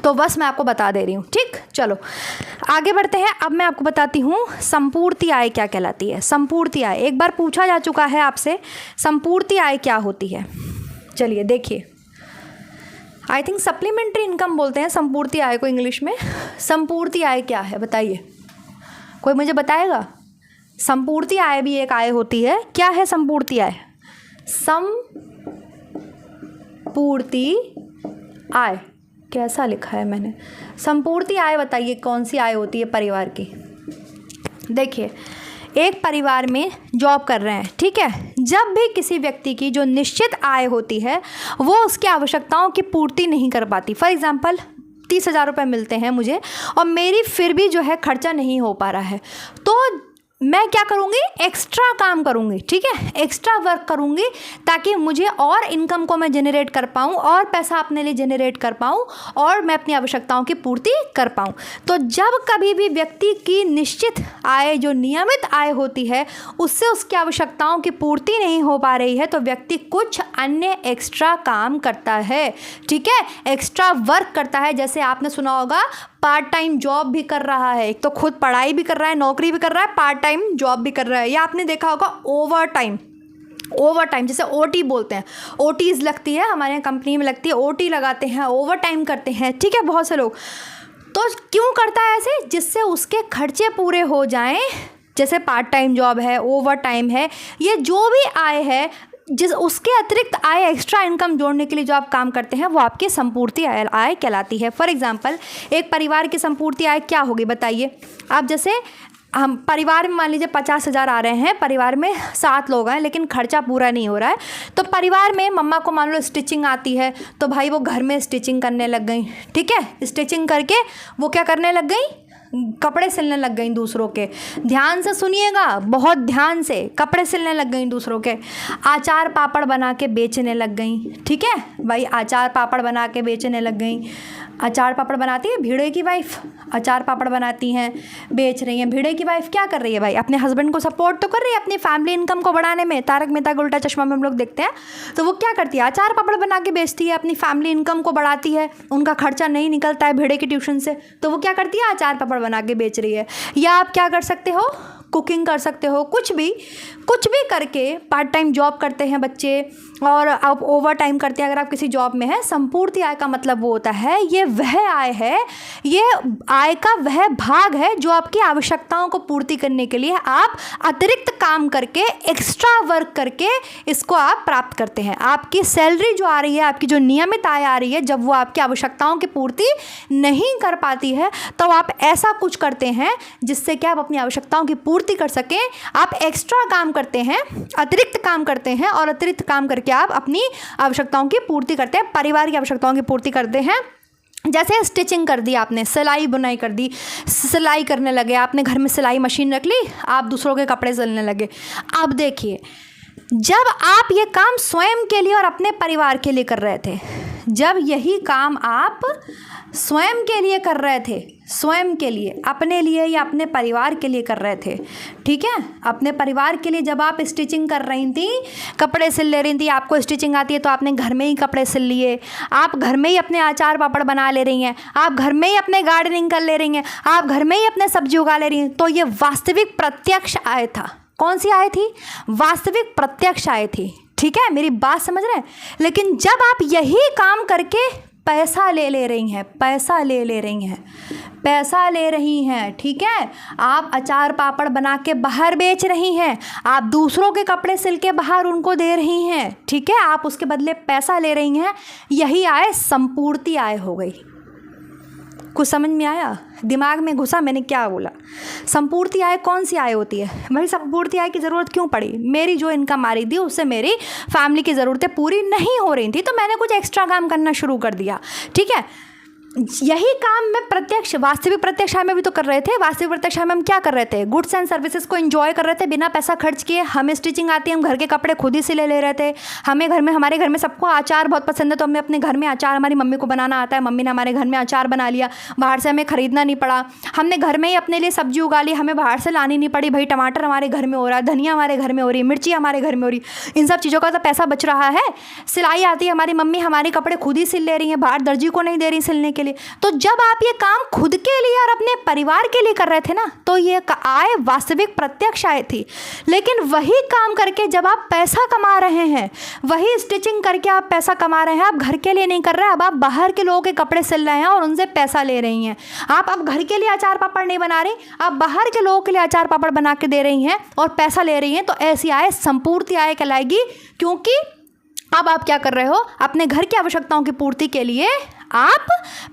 तो बस मैं आपको बता दे रही हूँ। ठीक, चलो आगे बढ़ते हैं। अब मैं आपको बताती हूँ संपूर्ति आय क्या कहलाती है। संपूर्ति आय एक बार पूछा जा चुका है आपसे, संपूर्ति आय क्या होती है? चलिए देखिए, आई थिंक सप्लीमेंट्री इनकम बोलते हैं संपूर्ति आय को इंग्लिश में। संपूर्ति आय क्या है बताइए, कोई मुझे बताएगा? संपूर्ति आय भी एक आय होती है। क्या है संपूर्ति आय? संपूर्ति आय कैसा लिखा है मैंने? संपूर्ति आय बताइए कौन सी आय होती है परिवार की? देखिए, एक परिवार में जॉब कर रहे हैं, ठीक है। जब भी किसी व्यक्ति की जो निश्चित आय होती है वो उसकी आवश्यकताओं की पूर्ति नहीं कर पाती। फॉर एग्जाम्पल 30,000 रुपये मिलते हैं मुझे और मेरी फिर भी जो है खर्चा नहीं हो पा रहा है, तो मैं क्या करूँगी? एक्स्ट्रा काम करूँगी, ठीक है, एक्स्ट्रा वर्क करूँगी ताकि मुझे और इनकम को मैं जनरेट कर पाऊँ और पैसा अपने लिए जनरेट कर पाऊँ और मैं अपनी आवश्यकताओं की पूर्ति कर पाऊँ। तो जब कभी भी व्यक्ति की निश्चित आय, जो नियमित आय होती है, उससे उसकी आवश्यकताओं की पूर्ति नहीं हो पा रही है तो व्यक्ति कुछ अन्य एक्स्ट्रा काम करता है, ठीक है, एक्स्ट्रा वर्क करता है। जैसे आपने सुना होगा पार्ट टाइम जॉब भी कर रहा है, एक तो खुद पढ़ाई भी कर रहा है, नौकरी भी कर रहा है, पार्ट टाइम जॉब भी कर रहा है। या आपने देखा होगा ओवर टाइम जैसे ओटी बोलते हैं, ओटीज लगती है हमारे यहाँ कंपनी में लगती है, ओटी लगाते हैं, ओवर टाइम करते हैं, ठीक है, बहुत से लोग। तो क्यों करता है ऐसे? जिससे उसके खर्चे पूरे हो जाएं। जैसे पार्ट टाइम जॉब है, ओवर टाइम है, ये जो भी आय है, जिस उसके अतिरिक्त आय, एक्स्ट्रा इनकम जोड़ने के लिए जो आप काम करते हैं वो आपकी संपूर्ति आय कहलाती है। फॉर एग्जांपल एक परिवार की संपूर्ति आय क्या होगी बताइए? आप जैसे हम परिवार में मान लीजिए 50,000 आ रहे हैं, परिवार में 7 लोग हैं लेकिन खर्चा पूरा नहीं हो रहा है, तो परिवार में मम्मा को मान लो स्टिचिंग आती है तो भाई वो घर में स्टिचिंग करने लग गई, ठीक है, स्टिचिंग करके वो क्या करने लग गई? कपड़े सिलने लग गई दूसरों के। ध्यान से सुनिएगा, बहुत ध्यान से, कपड़े सिलने लग गई दूसरों के। अचार पापड़ बना के बेचने लग गई, ठीक है भाई, अचार पापड़ बना के बेचने लग गई। अचार पापड़ बनाती है भिड़े की वाइफ, अचार पापड़ बनाती हैं, बेच रही हैं। भिड़े की वाइफ क्या कर रही है भाई? अपने हस्बैंड को सपोर्ट तो कर रही है अपनी फैमिली इनकम को बढ़ाने में। तारक मेहता का उल्टा चश्मा में हम लोग देखते हैं, तो वो क्या करती है? अचार पापड़ बना के बेचती है, अपनी फैमिली इनकम को बढ़ाती है। उनका खर्चा नहीं निकलता है भिड़े की ट्यूशन से, तो वो क्या करती है? अचार पापड़ बना के बेच रही है। या आप क्या कर सकते हो? कुकिंग कर सकते हो, कुछ भी करके पार्ट टाइम जॉब करते हैं बच्चे और आप ओवर टाइम करते हैं अगर आप किसी जॉब में हैं। संपूर्ति आय का मतलब वो होता है, ये वह आय है, ये आय का वह भाग है जो आपकी आवश्यकताओं को पूर्ति करने के लिए आप अतिरिक्त काम करके, एक्स्ट्रा वर्क करके इसको आप प्राप्त करते हैं। आपकी सैलरी जो आ रही है, आपकी जो नियमित आय आ रही है, जब वो आपकी आवश्यकताओं की पूर्ति नहीं कर पाती है तो आप ऐसा कुछ करते हैं जिससे कि आप अपनी आवश्यकताओं की पूर्ति कर सकें। आप एक्स्ट्रा काम करते हैं, अतिरिक्त काम करते हैं और अतिरिक्त काम करके आप अपनी आवश्यकताओं की पूर्ति करते हैं, परिवार की आवश्यकताओं की पूर्ति करते हैं। जैसे स्टिचिंग कर दी आपने, सिलाई बुनाई कर दी, सिलाई करने लगे, आपने घर में सिलाई मशीन रख ली, आप दूसरों के कपड़े सिलने लगे। अब देखिए, जब आप ये काम स्वयं के लिए और अपने परिवार के लिए कर रहे थे, जब यही काम आप स्वयं के लिए कर रहे थे, स्वयं के लिए, अपने लिए या अपने परिवार के लिए कर रहे थे, ठीक है, अपने परिवार के लिए जब आप स्टिचिंग कर रही थी, कपड़े सिल ले रही थी, आपको स्टिचिंग आती है तो आपने घर में ही कपड़े सिल लिए, आप घर में ही अपने अचार पापड़ बना ले रही हैं, आप घर में ही अपने गार्डनिंग कर ले रही हैं, आप घर में ही अपने सब्जी उगा ले रही हैं, तो ये वास्तविक प्रत्यक्ष आय था। कौन सी आय थी? वास्तविक प्रत्यक्ष आय थी। ठीक है, मेरी बात समझ रहे हैं? लेकिन जब आप यही काम करके पैसा ले रही हैं, पैसा ले रही हैं, पैसा ले रही हैं, ठीक है, आप अचार पापड़ बना के बाहर बेच रही हैं, आप दूसरों के कपड़े सिल के बाहर उनको दे रही हैं, ठीक है, आप उसके बदले पैसा ले रही हैं, यही आय संपूर्ति आय हो गई। कुछ समझ में आया? दिमाग में घुसा मैंने क्या बोला? संपूर्ति आय कौन सी आय होती है भाई? संपूर्ति आय की ज़रूरत क्यों पड़ी? मेरी जो इनकम आ रही थी उससे मेरी फैमिली की ज़रूरतें पूरी नहीं हो रही थी, तो मैंने कुछ एक्स्ट्रा काम करना शुरू कर दिया। ठीक है, यही काम मैं प्रत्यक्ष, वास्तविक प्रत्यक्ष आय में भी तो कर रहे थे। वास्तविक प्रत्यक्ष आय में हम क्या कर रहे थे? गुड्स एंड सर्विसेज को एंजॉय कर रहे थे बिना पैसा खर्च किए। हमें स्टिचिंग आती है, हम घर के कपड़े खुद ही सिले ले रहे थे। हमें घर में, हमारे घर में सबको अचार बहुत पसंद है, तो हमें अपने घर में अचार, हमारी मम्मी को बनाना आता है, मम्मी ने हमारे घर में अचार बना लिया, बाहर से हमें खरीदना नहीं पड़ा। हमने घर में ही अपने लिए सब्जी उगा ली, हमें बाहर से लानी नहीं पड़ी। भाई टमाटर हमारे घर में हो रहा है, धनिया हमारे घर में हो रही है, मिर्ची हमारे घर में हो रही, इन सब चीज़ों का तो पैसा बच रहा है। सिलाई आती है, हमारी मम्मी हमारे कपड़े खुद ही सिल ले रही हैं, बाहर दर्जी को नहीं दे रही सिलने के लिए। तो जब आप ये काम खुद के लिए और अपने परिवार के लिए कर रहे थे ना, तो ये आय वास्तविक प्रत्यक्ष आय थी। लेकिन वही काम करके जब आप पैसा कमा रहे हैं, वही स्टिचिंग करके आप पैसा कमा रहे हैं, आप घर के लिए नहीं कर रहे हैं, अब आप बाहर के लोगों के कपड़े सिल रहे हैं और उनसे पैसा ले रही हैं। आप अब घर के लिए अचार पापड़ नहीं बना रही, आप बाहर के लोगों के लिए अचार पापड़ बना के दे रही हैं और पैसा ले रही हैं। तो ऐसी आय संपूर्ति आय कहलाएगी, क्योंकि अब आप क्या कर रहे हो? अपने घर की आवश्यकताओं की पूर्ति के लिए आप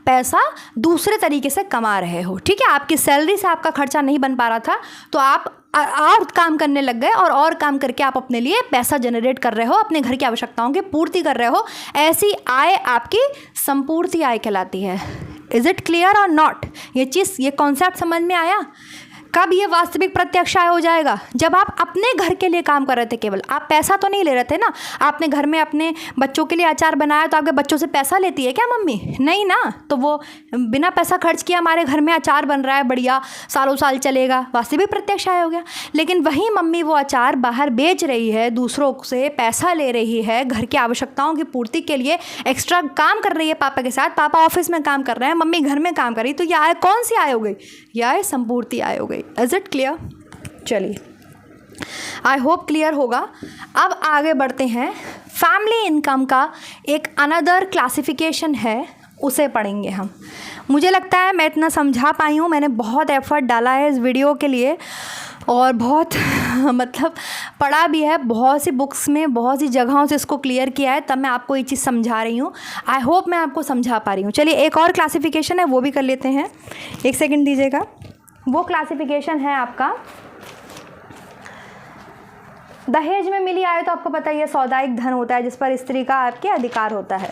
पैसा दूसरे तरीके से कमा रहे हो। ठीक है, आपकी सैलरी से आपका खर्चा नहीं बन पा रहा था, तो आप और काम करने लग गए और काम करके आप अपने लिए पैसा जनरेट कर रहे हो, अपने घर की आवश्यकताओं की पूर्ति कर रहे हो। ऐसी आय आपकी संपूर्ति आय कहलाती है। इज इट क्लियर और नॉट? ये चीज़, ये कॉन्सेप्ट समझ में आया? कब ये वास्तविक प्रत्यक्ष आय हो जाएगा? जब आप अपने घर के लिए काम कर रहे थे, केवल आप पैसा तो नहीं ले रहे थे ना। आपने घर में अपने बच्चों के लिए अचार बनाया, तो आपके बच्चों से पैसा लेती है क्या मम्मी? नहीं ना। तो वो बिना पैसा खर्च किया हमारे घर में अचार बन रहा है, बढ़िया, सालों साल चलेगा, वास्तविक प्रत्यक्ष आय हो गया। लेकिन वही मम्मी वो अचार बाहर बेच रही है, दूसरों से पैसा ले रही है, घर की आवश्यकताओं की पूर्ति के लिए एक्स्ट्रा काम कर रही है पापा के साथ। पापा ऑफिस में काम कर रहे हैं, मम्मी घर में काम कर रही, तो यह आय कौन सी आय हो गई? यह आय संपूर्ति आय हो गई। Is it clear? चलिए, आई होप क्लियर होगा। अब आगे बढ़ते हैं। फैमिली इनकम का एक अनदर क्लासिफिकेशन है, उसे पढ़ेंगे हम। मुझे लगता है मैं इतना समझा पाई हूँ, मैंने बहुत एफर्ट डाला है इस वीडियो के लिए और बहुत मतलब पढ़ा भी है, बहुत सी बुक्स में, बहुत सी जगहों से इसको क्लियर किया है, तब मैं आपको ये चीज़ समझा रही हूँ। आई होप मैं आपको समझा पा रही हूँ। चलिए, एक और क्लासिफिकेशन है, वो भी कर लेते हैं। एक सेकेंड दीजिएगा। वो क्लासिफिकेशन है आपका दहेज में मिली आय। तो आपको पता ही है, सौदायिक धन होता है जिस पर स्त्री का आपके अधिकार होता है।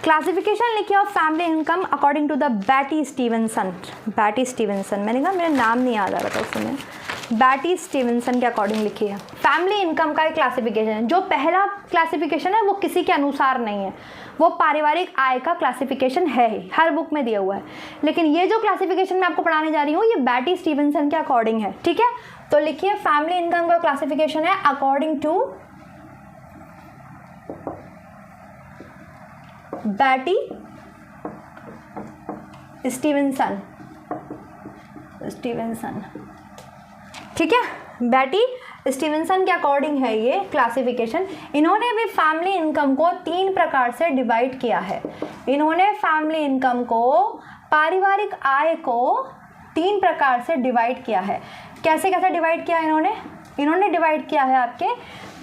क्लासिफिकेशन लिखिए of family income according to the Betty Stevenson. Betty Stevenson, मैंने कहा मेरा नाम नहीं याद आ रहा था उस समय। बैटी स्टीवेंसन के अकॉर्डिंग लिखिए। फैमिली इनकम का एक क्लासिफिकेशन है। जो पहला क्लासिफिकेशन है वो किसी के अनुसार नहीं है, वो पारिवारिक आय का क्लासिफिकेशन है ही, हर बुक में दिया हुआ है। लेकिन ये जो क्लासिफिकेशन मैं आपको पढ़ाने जा रही हूँ, ये बैटी स्टीवेंसन के अकॉर्डिंग है। ठीक है, तो लिखिए फैमिली इनकम का क्लासिफिकेशन है अकॉर्डिंग टू बैटी स्टीवेंसन। ठीक है, बैटी स्टीवेंसन के अकॉर्डिंग है ये क्लासिफिकेशन। इन्होंने भी फैमिली इनकम को 3 प्रकार से डिवाइड किया है। इन्होंने फैमिली इनकम को, पारिवारिक आय को 3 प्रकार से डिवाइड किया है। कैसे कैसे डिवाइड किया इन्होंने? इन्होंने डिवाइड किया है आपके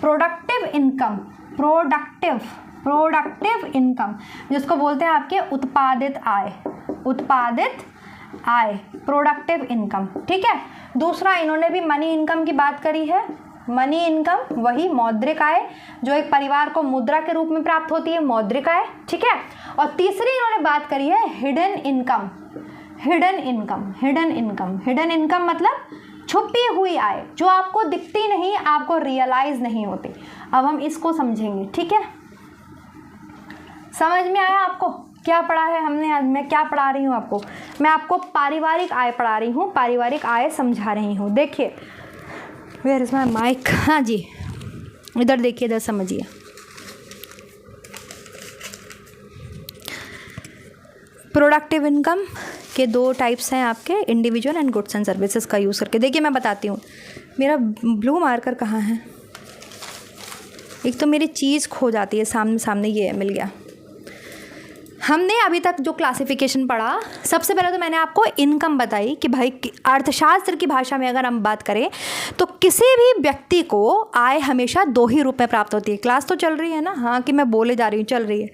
प्रोडक्टिव इनकम, प्रोडक्टिव इनकम जिसको बोलते हैं आपके उत्पादित आय, प्रोडक्टिव इनकम। ठीक है, दूसरा इन्होंने भी मनी इनकम की बात करी है, मनी इनकम वही मौद्रिक आय जो एक परिवार को मुद्रा के रूप में प्राप्त होती है, मौद्रिक आय, ठीक है। और तीसरी इन्होंने बात करी है hidden income. Hidden income, hidden income, hidden income मतलब छुपी हुई आय जो आपको दिखती नहीं, आपको रियलाइज नहीं होती। अब हम इसको समझेंगे, ठीक है। समझ में आया आपको क्या पढ़ा है हमने आज? मैं क्या पढ़ा रही हूँ आपको? मैं आपको पारिवारिक आय पढ़ा रही हूँ, पारिवारिक आय समझा रही हूँ। देखिए, वेयर इज माय माइक? हाँ जी, इधर देखिए, इधर समझिए। प्रोडक्टिव इनकम के दो टाइप्स हैं आपके, individual and goods and services का यूज़ करके। देखिए मैं बताती हूँ, मेरा ब्लू मार्कर कहाँ है? एक तो मेरी चीज़ खो जाती है सामने सामने, ये मिल गया। हमने अभी तक जो क्लासिफिकेशन पढ़ा, सबसे पहले तो मैंने आपको इनकम बताई कि भाई अर्थशास्त्र की भाषा में अगर हम बात करें तो किसी भी व्यक्ति को आय हमेशा दो ही रूप में प्राप्त होती है। क्लास तो चल रही है ना? हाँ कि मैं बोले जा रही हूँ, चल रही है।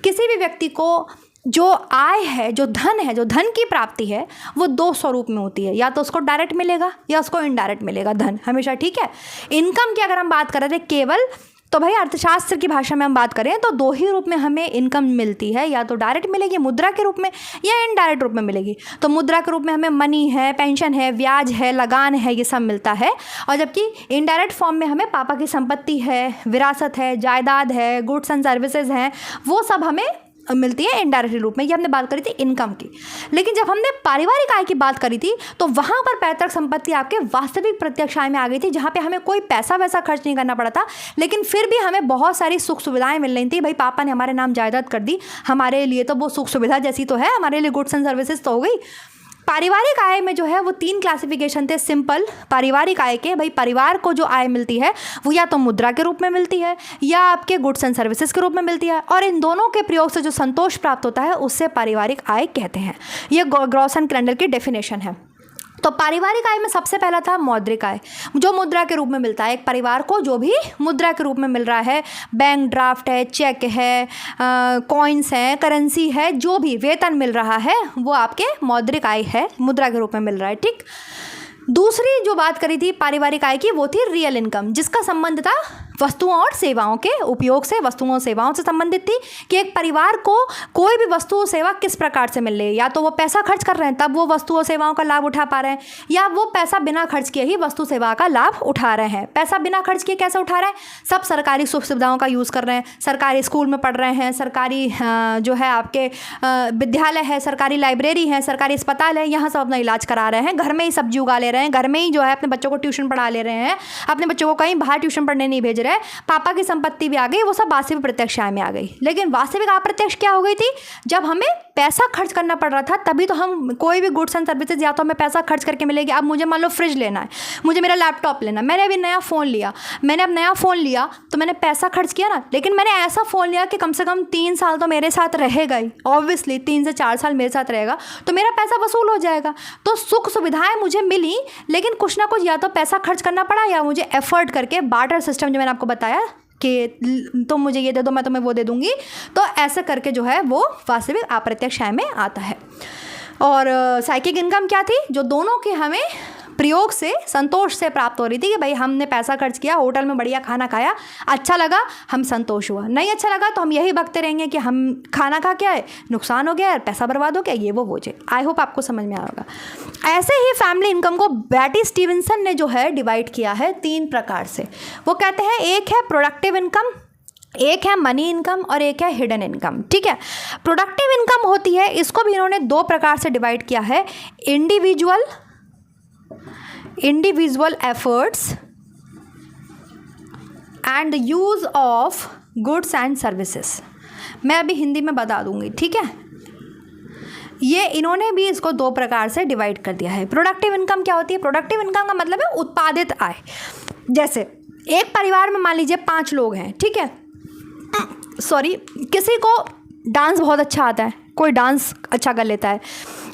किसी भी व्यक्ति को जो आय है, जो धन है, जो धन की प्राप्ति है, वो दो स्वरूप में होती है, या तो उसको डायरेक्ट मिलेगा या उसको इनडायरेक्ट मिलेगा धन हमेशा, ठीक है। इनकम की अगर हम बात कर रहे थे केवल, तो भाई अर्थशास्त्र की भाषा में हम बात करें तो दो ही रूप में हमें इनकम मिलती है, या तो डायरेक्ट मिलेगी मुद्रा के रूप में या इनडायरेक्ट रूप में मिलेगी। तो मुद्रा के रूप में हमें मनी है, पेंशन है, ब्याज है, लगान है, ये सब मिलता है। और जबकि इनडायरेक्ट फॉर्म में हमें पापा की संपत्ति है, विरासत है, जायदाद है, गुड्स एंड सर्विसेज हैं, वो सब हमें मिलती है इनडायरेक्ट रूप में। ये हमने बात करी थी इनकम की। लेकिन जब हमने पारिवारिक आय की बात करी थी तो वहाँ पर पैतृक संपत्ति आपके वास्तविक प्रत्यक्ष आय में आ गई थी, जहाँ पे हमें कोई पैसा वैसा खर्च नहीं करना पड़ा था, लेकिन फिर भी हमें बहुत सारी सुख सुविधाएं मिल रही थी। भाई पापा ने हमारे नाम जायदाद कर दी, हमारे लिए तो वो सुख सुविधा जैसी तो है, हमारे लिए गुड्स एंड सर्विसेज तो हो गई। पारिवारिक आय में जो है वो तीन क्लासिफिकेशन थे सिंपल पारिवारिक आय के। भाई परिवार को जो आय मिलती है वो या तो मुद्रा के रूप में मिलती है या आपके गुड्स एंड सर्विसेज के रूप में मिलती है, और इन दोनों के प्रयोग से जो संतोष प्राप्त होता है उससे पारिवारिक आय कहते हैं। ये ग्रॉस एंड क्रेंडल की डेफिनेशन है। तो पारिवारिक आय में सबसे पहला था मौद्रिक आय, जो मुद्रा के रूप में मिलता है एक परिवार को, जो भी मुद्रा के रूप में मिल रहा है, बैंक ड्राफ्ट है, चेक है, कॉइन्स है, करेंसी है, जो भी वेतन मिल रहा है वो आपके मौद्रिक आय है, मुद्रा के रूप में मिल रहा है, ठीक। दूसरी जो बात करी थी पारिवारिक आय की वो थी रियल इनकम, जिसका संबंध था वस्तुओं और सेवाओं के उपयोग से, वस्तुओं और सेवाओं से संबंधित थी कि एक परिवार को कोई भी वस्तु और सेवा किस प्रकार से मिल रही है। या तो वो पैसा खर्च कर रहे हैं तब वो वस्तु और सेवाओं का लाभ उठा पा रहे हैं, या वो पैसा बिना खर्च किए ही वस्तु सेवा का लाभ उठा रहे हैं। पैसा बिना खर्च किए कैसे उठा रहे हैं? सब सरकारी सुख सुविधाओं का यूज़ कर रहे हैं, सरकारी स्कूल में पढ़ रहे हैं, सरकारी जो है आपके विद्यालय है, सरकारी लाइब्रेरी है, सरकारी अस्पताल है, यहाँ सब अपना इलाज करा रहे हैं, घर में ही सब्जी उगा ले रहे हैं, घर में ही जो है अपने बच्चों को ट्यूशन पढ़ा ले रहे हैं, अपने बच्चों को कहीं बाहर ट्यूशन पढ़ने नहीं भेज रहे। पापा की संपत्ति भी आ गई, वो सब वास्तविक प्रत्यक्ष आय में आ गई। लेकिन वास्तविक अप्रत्यक्ष क्या हो गई थी? जब हमें पैसा खर्च करना पड़ रहा था तभी तो हम कोई भी गुड्स एंड सर्विसेज या तो हमें पैसा खर्च करके मिलेगी। अब मुझे मान लो फ्रिज लेना है, मुझे मेरा लैपटॉप लेना, मैंने अभी नया फ़ोन लिया, मैंने अब नया फ़ोन लिया तो मैंने पैसा खर्च किया ना, लेकिन मैंने ऐसा फ़ोन लिया कि कम से कम 3 साल तो मेरे साथ रहेगा ही, ऑब्वियसली 3 से 4 साल मेरे साथ रहेगा, तो मेरा पैसा वसूल हो जाएगा। तो सुख सुविधाएं मुझे मिली, लेकिन कुछ ना कुछ या तो पैसा खर्च करना पड़ा या मुझे एफर्ट करके बार्टर सिस्टम जो मैंने आपको बताया कि तुम मुझे ये दे दो मैं तुम्हें वो दे दूंगी, तो ऐसे करके जो है वो वास्तविक अप्रत्यक्ष आय में आता है। और साइकिक इनकम क्या थी? जो दोनों के हमें प्रयोग से संतोष से प्राप्त हो रही थी कि भाई हमने पैसा खर्च किया, होटल में बढ़िया खाना खाया, अच्छा लगा, हम संतोष हुआ, नहीं अच्छा लगा तो हम यही बकते रहेंगे कि हम खाना खा के आए, नुकसान हो गया, पैसा बर्बाद हो गया, ये वो जाए। आई होप आपको समझ में आएगा। ऐसे ही फैमिली इनकम को बैटी स्टीवेंसन ने जो है डिवाइड किया है 3 प्रकार से। वो कहते हैं एक है प्रोडक्टिव इनकम, एक है मनी इनकम और एक है हिडन इनकम, ठीक है। प्रोडक्टिव इनकम होती है, इसको भी इन्होंने 2 प्रकार से डिवाइड किया है, individual efforts and use of goods and services. मैं अभी हिंदी में बता दूंगी, ठीक है। ये इन्होंने भी इसको 2 प्रकार से डिवाइड कर दिया है। प्रोडक्टिव इनकम क्या होती है? प्रोडक्टिव इनकम का मतलब है उत्पादित आय। जैसे एक परिवार में मान लीजिए 5 लोग हैं, ठीक है, सॉरी, किसी को डांस बहुत अच्छा आता है, कोई डांस अच्छा कर लेता है,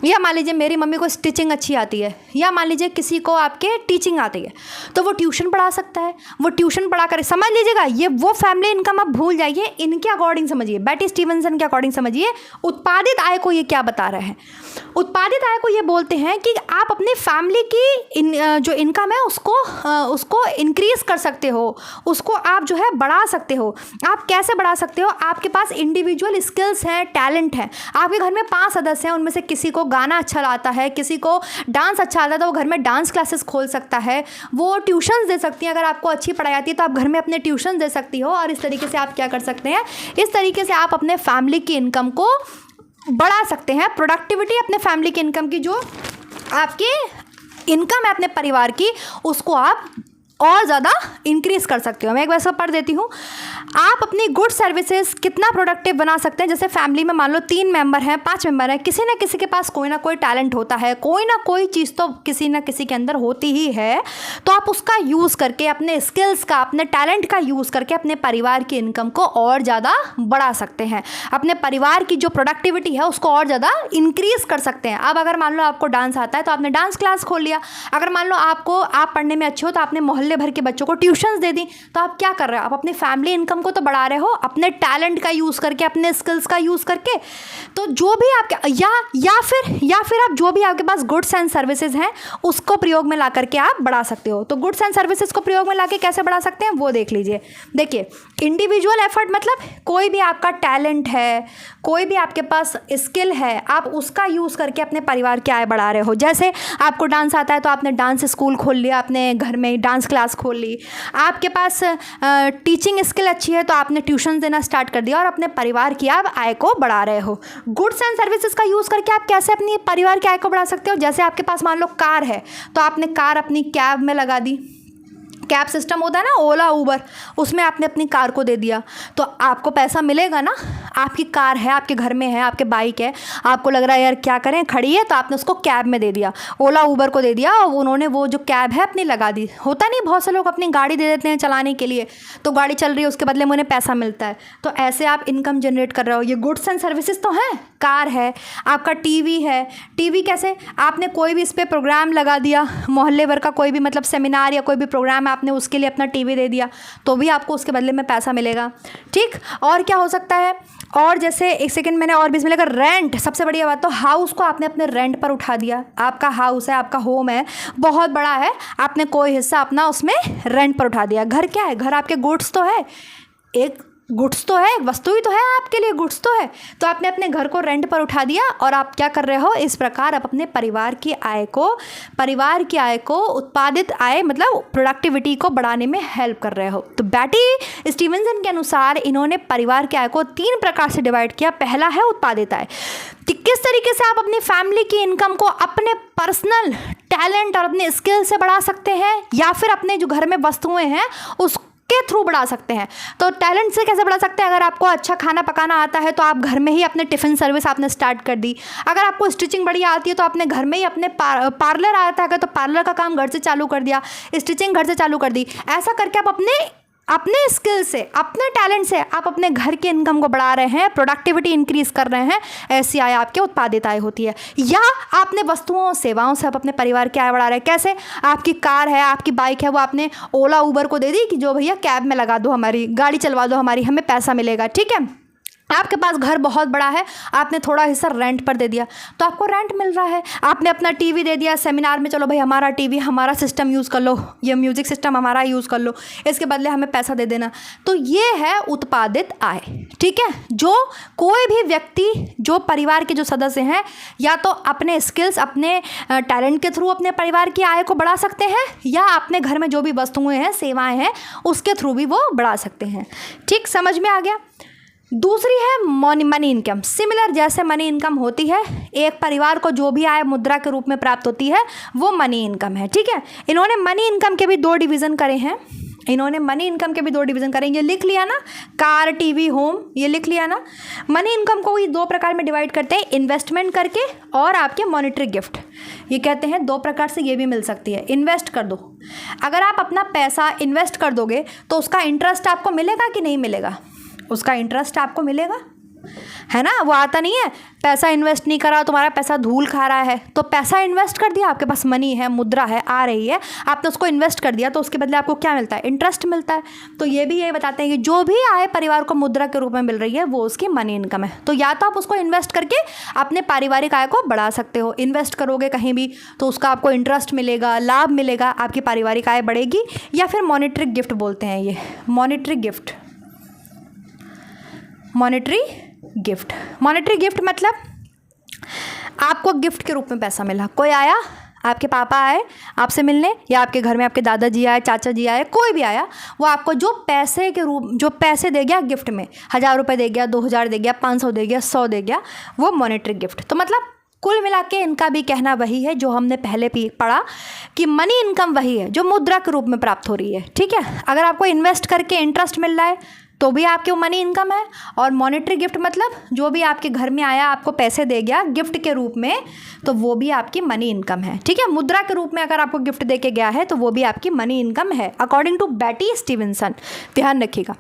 या मान लीजिए मेरी मम्मी को स्टिचिंग अच्छी आती है, या मान लीजिए किसी को आपके टीचिंग आती है, तो वो ट्यूशन पढ़ा सकता है। वो ट्यूशन पढ़ा कर, समझ लीजिएगा, ये वो फैमिली इनकम आप भूल जाइए, इनके अकॉर्डिंग समझिए, बेटी स्टीवनसन के अकॉर्डिंग समझिए। उत्पादित आय को ये क्या बता रहे हैं? उत्पादित आय को ये बोलते हैं कि आप अपनी फैमिली की जो इनकम है उसको इंक्रीज कर सकते हो, उसको आप जो है बढ़ा सकते हो। आप कैसे बढ़ा सकते हो? आपके पास इंडिविजुअल स्किल्स हैं, टैलेंट है। आपके घर में 5 सदस्य हैं, उनमें से किसी को गाना अच्छा आता है, किसी को डांस अच्छा आता है, तो वो घर में डांस क्लासेस खोल सकता है, वो ट्यूशन्स दे सकती हैं। अगर आपको अच्छी पढ़ाई आती है तो आप घर में अपने ट्यूशन दे सकती हो, और इस तरीके से आप क्या कर सकते हैं, इस तरीके से आप अपने फैमिली की इनकम को बढ़ा सकते हैं। प्रोडक्टिविटी अपने फैमिली की इनकम की, जो आपकी इनकम है अपने परिवार की, उसको आप और ज़्यादा इंक्रीज कर सकते हो। मैं एक बार सब पढ़ देती हूँ। आप अपनी गुड सर्विसेज कितना प्रोडक्टिव बना सकते हैं। जैसे फैमिली में मान लो 3 मेंबर हैं, 5 मेंबर हैं, किसी ना किसी के पास कोई ना कोई टैलेंट होता है, कोई ना कोई चीज़ तो किसी ना किसी के अंदर होती ही है। तो आप उसका यूज़ करके, अपने स्किल्स का, अपने टैलेंट का यूज़ करके अपने परिवार की इनकम को और ज़्यादा बढ़ा सकते हैं। अपने परिवार की जो प्रोडक्टिविटी है उसको और ज़्यादा इंक्रीज कर सकते हैं। अब अगर मान लो आपको डांस आता है तो आपने डांस क्लास खोल लिया। अगर मान लो आप पढ़ने में अच्छे हो तो आपने मोहल्ले भर के बच्चों को ट्यूशंस दे दी। तो आप क्या कर रहे हो? आप अपनी फैमिली इनकम को तो बढ़ा रहे हो, अपने टैलेंट का यूज़ करके, अपने स्किल्स का यूज़ करके। तो जो भी आपके या फिर आप जो भी आपके पास गुड्स एंड सर्विसेज हैं उसको प्रयोग में ला करके आप बढ़ा सकते हो। तो गुड्स एंड सर्विसेज को प्रयोग में ला के कैसे बढ़ा सकते हैं वो देख लीजिए। देखिए, इंडिविजुअल एफर्ट मतलब कोई भी आपका टैलेंट है, कोई भी आपके पास स्किल है, आप उसका यूज़ करके अपने परिवार की आय बढ़ा रहे हो। जैसे आपको डांस आता है तो आपने डांस स्कूल खोल लिया, अपने घर में डांस क्लास खोल ली। आपके पास टीचिंग स्किल अच्छी है तो आपने ट्यूशन देना स्टार्ट कर दिया और अपने परिवार की आप आय को बढ़ा रहे हो। गुड्स एंड सर्विसेज का यूज़ करके आप कैसे अपनी परिवार की आय को बढ़ा सकते हो? जैसे आपके पास मान लो कार है तो आपने कार अपनी कैब में लगा दी। कैब सिस्टम होता है ना, ओला उबर, उसमें आपने अपनी कार को दे दिया तो आपको पैसा मिलेगा ना। आपकी कार है, आपके घर में है, आपके बाइक है, आपको लग रहा है यार क्या करें, खड़ी है, तो आपने उसको कैब में दे दिया, ओला उबर को दे दिया, और उन्होंने वो जो कैब है अपनी लगा दी। होता नहीं, बहुत से लोग अपनी गाड़ी दे देते हैं चलाने के लिए, तो गाड़ी चल रही है, उसके बदले में उन्हें पैसा मिलता है। तो ऐसे आप इनकम जनरेट कर रहे हो। ये गुड्स एंड सर्विसेज तो हैं। कार है, आपका टीवी है। टीवी कैसे? आपने कोई भी इस पर प्रोग्राम लगा दिया, मोहल्ले भर का कोई भी मतलब सेमिनार या कोई भी प्रोग्राम, आपने उसके लिए अपना टीवी दे दिया तो भी आपको उसके बदले में पैसा मिलेगा। ठीक, और क्या हो सकता है? और जैसे एक सेकंड मैंने और भी मिलेगा, रेंट। सबसे बढ़िया बात तो हाउस को आपने अपने रेंट पर उठा दिया। आपका हाउस है, आपका होम है, बहुत बड़ा है, आपने कोई हिस्सा अपना उसमें रेंट पर उठा दिया। घर क्या है? घर आपके गुड्स तो है, एक गुड्स तो है, वस्तु ही तो है, आपके लिए गुड्स तो है। तो आपने अपने घर को रेंट पर उठा दिया और आप क्या कर रहे हो? इस प्रकार आप अपने परिवार की आय को उत्पादित आय मतलब प्रोडक्टिविटी को बढ़ाने में हेल्प कर रहे हो। तो बेटी स्टीवनसन के अनुसार इन्होंने परिवार की आय को 3 प्रकार से डिवाइड किया। पहला है उत्पादित आय, कि किस तरीके से आप अपनी फैमिली की इनकम को अपने पर्सनल टैलेंट और अपने स्किल से बढ़ा सकते हैं, या फिर अपने जो घर में वस्तुएं हैं उस के थ्रू बढ़ा सकते हैं। तो टैलेंट से कैसे बढ़ा सकते हैं? अगर आपको अच्छा खाना पकाना आता है तो आप घर में ही अपने टिफ़िन सर्विस आपने स्टार्ट कर दी। अगर आपको स्टिचिंग बढ़िया आती है तो आपने घर में ही अपने पार्लर आता है तो पार्लर का काम घर से चालू कर दिया, स्टिचिंग घर से चालू कर दी। ऐसा करके आप अपने स्किल से, अपने टैलेंट से आप अपने घर की इनकम को बढ़ा रहे हैं, प्रोडक्टिविटी इंक्रीज कर रहे हैं। ऐसी आय आपके उत्पादित आय होती है। या आपने वस्तुओं और सेवाओं से आप अपने परिवार की आय बढ़ा रहे हैं। कैसे? आपकी कार है, आपकी बाइक है, वो आपने ओला उबर को दे दी कि जो भैया कैब में लगा दो, हमारी गाड़ी चलवा दो, हमारी, हमें पैसा मिलेगा। ठीक है। आपके पास घर बहुत बड़ा है, आपने थोड़ा हिस्सा रेंट पर दे दिया तो आपको रेंट मिल रहा है। आपने अपना टीवी दे दिया सेमिनार में, चलो भाई हमारा टीवी, हमारा सिस्टम यूज़ कर लो, ये म्यूज़िक सिस्टम हमारा यूज़ कर लो, इसके बदले हमें पैसा दे देना। तो ये है उत्पादित आय। ठीक है। जो कोई भी व्यक्ति, जो परिवार के जो सदस्य हैं, या तो अपने स्किल्स, अपने टैलेंट के थ्रू अपने परिवार की आय को बढ़ा सकते हैं, या अपने घर में जो भी वस्तुएं हैं, सेवाएं हैं, उसके थ्रू भी वो बढ़ा सकते हैं। ठीक, समझ में आ गया। दूसरी है मनी इनकम। सिमिलर जैसे मनी इनकम होती है, एक परिवार को जो भी आय मुद्रा के रूप में प्राप्त होती है वो मनी इनकम है। ठीक है। इन्होंने मनी इनकम के भी 2 डिवीज़न करे हैं। ये लिख लिया ना, कार, टीवी, होम, ये लिख लिया ना। मनी इनकम को ये 2 प्रकार में डिवाइड करते हैं, इन्वेस्टमेंट करके और आपके मॉनेटरी गिफ्ट। ये कहते हैं 2 प्रकार से ये भी मिल सकती है। इन्वेस्ट कर दो, अगर आप अपना पैसा इन्वेस्ट कर दोगे तो उसका इंटरेस्ट आपको मिलेगा कि नहीं मिलेगा? उसका इंटरेस्ट आपको मिलेगा। है ना, वो आता नहीं है, पैसा इन्वेस्ट नहीं करा तुम्हारा पैसा धूल खा रहा है। तो पैसा इन्वेस्ट कर दिया, आपके पास मनी है, मुद्रा है, आ रही है, आपने उसको इन्वेस्ट कर दिया, तो उसके बदले आपको क्या मिलता है, इंटरेस्ट मिलता है। तो ये भी यही बताते हैं कि जो भी आय परिवार को मुद्रा के रूप में मिल रही है वो उसकी मनी इनकम है। तो या तो आप उसको इन्वेस्ट करके अपने पारिवारिक आय को बढ़ा सकते हो, इन्वेस्ट करोगे कहीं भी तो उसका आपको इंटरेस्ट मिलेगा, लाभ मिलेगा, आपकी पारिवारिक आय बढ़ेगी। या फिर मॉनेटरी गिफ्ट बोलते हैं, ये मॉनेटरी गिफ्ट। मॉनेटरी गिफ्ट मतलब आपको गिफ्ट के रूप में पैसा मिला, कोई आया, आपके पापा आए आपसे मिलने, या आपके घर में आपके दादाजी आए, चाचा जी आए, कोई भी आया, वो आपको जो पैसे दे गया गिफ्ट में, 1000 रुपये दे गया, 2000 दे गया, 500 दे गया, 100 दे गया, वो मॉनेटरी गिफ्ट। तो मतलब कुल मिला के इनका भी कहना वही है जो हमने पहले पढ़ा कि मनी इनकम वही है जो मुद्रा के रूप में प्राप्त हो रही है। ठीक है, अगर आपको इन्वेस्ट करके इंटरेस्ट मिल रहा है तो भी आपके मनी इनकम है, और मॉनेटरी गिफ्ट मतलब जो भी आपके घर में आया आपको पैसे दे गया गिफ्ट के रूप में, तो वो भी आपकी मनी इनकम है। ठीक है, मुद्रा के रूप में अगर आपको गिफ्ट दे के गया है तो वो भी आपकी मनी इनकम है, अकॉर्डिंग टू बेटी स्टीवेंसन। ध्यान रखिएगा।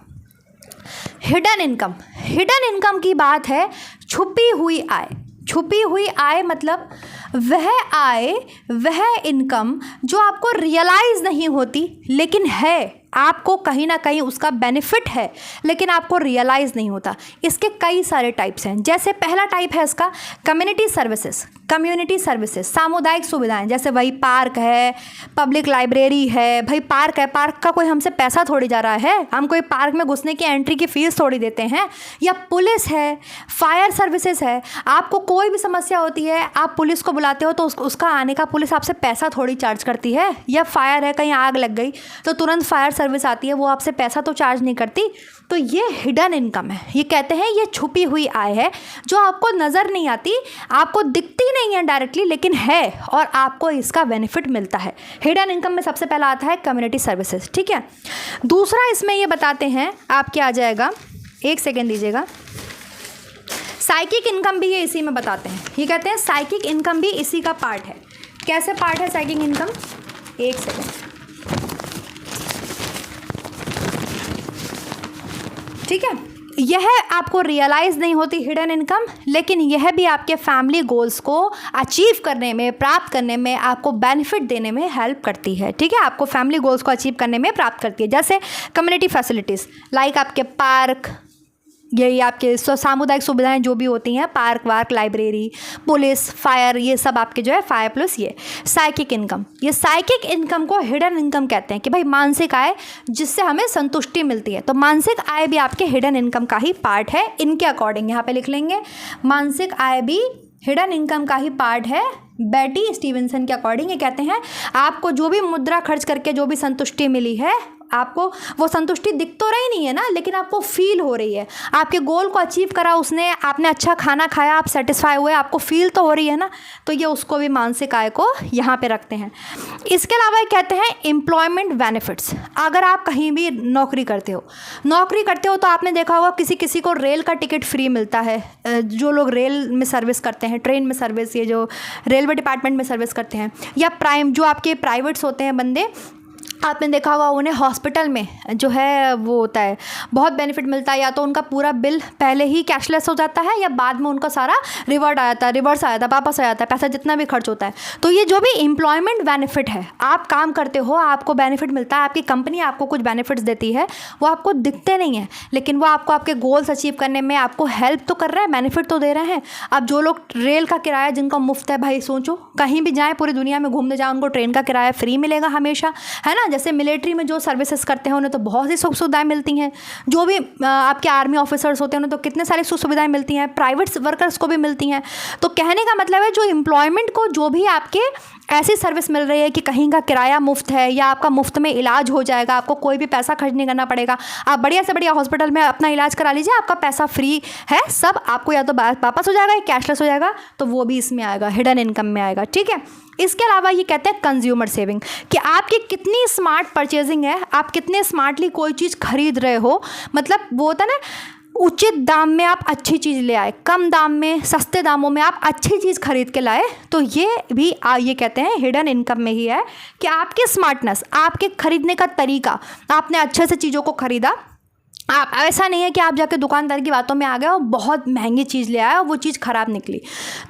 हिडन इनकम की बात है, छुपी हुई आय मतलब वह इनकम जो आपको रियलाइज नहीं होती लेकिन है, आपको कहीं ना कहीं उसका बेनिफिट है लेकिन आपको रियलाइज़ नहीं होता। इसके कई सारे टाइप्स हैं। जैसे पहला टाइप है इसका कम्युनिटी सर्विसेज, सामुदायिक सुविधाएं, जैसे वही पार्क है, पब्लिक लाइब्रेरी है। भाई पार्क है, पार्क का कोई हमसे पैसा थोड़ी जा रहा है, हम कोई पार्क में घुसने की एंट्री की फ़ीस थोड़ी देते हैं। या पुलिस है, फायर सर्विसेज है, आपको कोई भी समस्या होती है आप पुलिस को बुलाते हो तो उसका आने का पुलिस आपसे पैसा थोड़ी चार्ज करती है। या फायर है, कहीं आग लग गई तो तुरंत फायर सर्विस आती है, वो आपसे पैसा तो चार्ज नहीं करती। तो ये हिडन इनकम है, ये कहते हैं ये छुपी हुई आय है जो आपको नज़र नहीं आती, आपको दिखती नहीं है डायरेक्टली, लेकिन है और आपको इसका बेनिफिट मिलता है। हिडन इनकम में सबसे पहला आता है कम्युनिटी सर्विसेज। ठीक है, दूसरा इसमें ये बताते हैं, आपके आ जाएगा, एक सेकेंड दीजिएगा, साइकिक इनकम भी ये इसी में बताते हैं। ये कहते हैं साइकिक इनकम भी इसी का पार्ट है। कैसे पार्ट है साइकिक इनकम, एक सेकेंड। ठीक है, यह आपको रियलाइज़ नहीं होती हिडन इनकम, लेकिन यह भी आपके फैमिली गोल्स को अचीव करने में, प्राप्त करने में, आपको बेनिफिट देने में हेल्प करती है। ठीक है, आपको फैमिली गोल्स को अचीव करने में प्राप्त करती है। जैसे कम्युनिटी फैसिलिटीज़ लाइक आपके पार्क, यही आपके सामुदायिक सुविधाएं जो भी होती हैं, पार्क वार्क, लाइब्रेरी, पुलिस, फायर, ये सब आपके जो है फायर प्लस ये साइकिक इनकम। ये साइकिक इनकम को हिडन इनकम कहते हैं कि भाई मानसिक आय जिससे हमें संतुष्टि मिलती है। तो मानसिक आय भी आपके हिडन इनकम का ही पार्ट है। इनके अकॉर्डिंग यहाँ पे लिख लेंगे, मानसिक आय भी हिडन इनकम का ही पार्ट है। बेटी स्टीवेंसन के अकॉर्डिंग ये कहते हैं आपको जो भी मुद्रा खर्च करके जो भी संतुष्टि मिली है, आपको वो संतुष्टि दिख तो रही नहीं है ना, लेकिन आपको फील हो रही है, आपके गोल को अचीव करा उसने, आपने अच्छा खाना खाया, आप सेटिस्फाई हुए, आपको फील तो हो रही है ना, तो ये उसको भी मानसिक आय को यहाँ पे रखते हैं। इसके अलावा ये कहते हैं एम्प्लॉयमेंट बेनिफिट्स। अगर आप कहीं भी नौकरी करते हो तो आपने देखा होगा किसी को रेल का टिकट फ्री मिलता है। जो लोग रेल में सर्विस करते हैं, ट्रेन में सर्विस, ये जो रेलवे डिपार्टमेंट में सर्विस करते हैं, या जो आपके प्राइवेट्स होते हैं बंदे, आपने देखा होगा उन्हें हॉस्पिटल में जो है वो होता है बहुत बेनिफिट मिलता है। या तो उनका पूरा बिल पहले ही कैशलेस हो जाता है, या बाद में उनका सारा रिवर्स आ जाता है, वापस आ जाता है, पैसा जितना भी खर्च होता है। तो ये जो भी एम्प्लॉयमेंट बेनिफिट है, आप काम करते हो, आपको बेनिफिट मिलता है, आपकी कंपनी आपको कुछ बेनिफिट्स देती है, वो आपको दिखते नहीं हैं, लेकिन वो आपको आपके गोल्स अचीव करने में आपको हेल्प तो कर रहे हैं, बेनिफिट तो दे रहे हैं। अब जो लोग रेल का किराया जिनका मुफ्त है, भाई सोचो कहीं भी जाएँ, पूरी दुनिया में घूमने जाएँ, उनको ट्रेन का किराया फ्री मिलेगा हमेशा, है ना। जैसे मिलिट्री में जो सर्विसेज करते हैं उन्हें तो बहुत सी सुख सुविधाएं मिलती हैं। जो भी आपके आर्मी ऑफिसर्स होते हैं उन्हें तो कितने सारी सुख सुविधाएं मिलती हैं, प्राइवेट वर्कर्स को भी मिलती हैं। तो कहने का मतलब है जो एम्प्लॉयमेंट को जो भी आपके ऐसी सर्विस मिल रही है कि कहीं का किराया मुफ्त है, या आपका मुफ्त में इलाज हो जाएगा, आपको कोई भी पैसा खर्च नहीं करना पड़ेगा, आप बढ़िया से बढ़िया हॉस्पिटल में अपना इलाज करा लीजिए, आपका पैसा फ्री है, सब आपको या तो वापस हो जाएगा या कैशलेस हो जाएगा, तो वो भी इसमें आएगा, हिडन इनकम में आएगा। ठीक है, इसके अलावा ये कहते हैं कंज्यूमर सेविंग, कि आपकी कितनी स्मार्ट परचेजिंग है, आप कितने स्मार्टली कोई चीज़ खरीद रहे हो। मतलब वो होता है ना, उचित दाम में आप अच्छी चीज़ ले आए, कम दाम में, सस्ते दामों में आप अच्छी चीज़ खरीद के लाए, तो ये भी ये कहते हैं हिडन इनकम में ही है कि आपकी स्मार्टनेस, आपके खरीदने का तरीका, आपने अच्छे से चीज़ों को खरीदा, आप ऐसा नहीं है कि आप जाके दुकानदार की बातों में आ गए और बहुत महंगी चीज़ ले आए और वो चीज़ ख़राब निकली।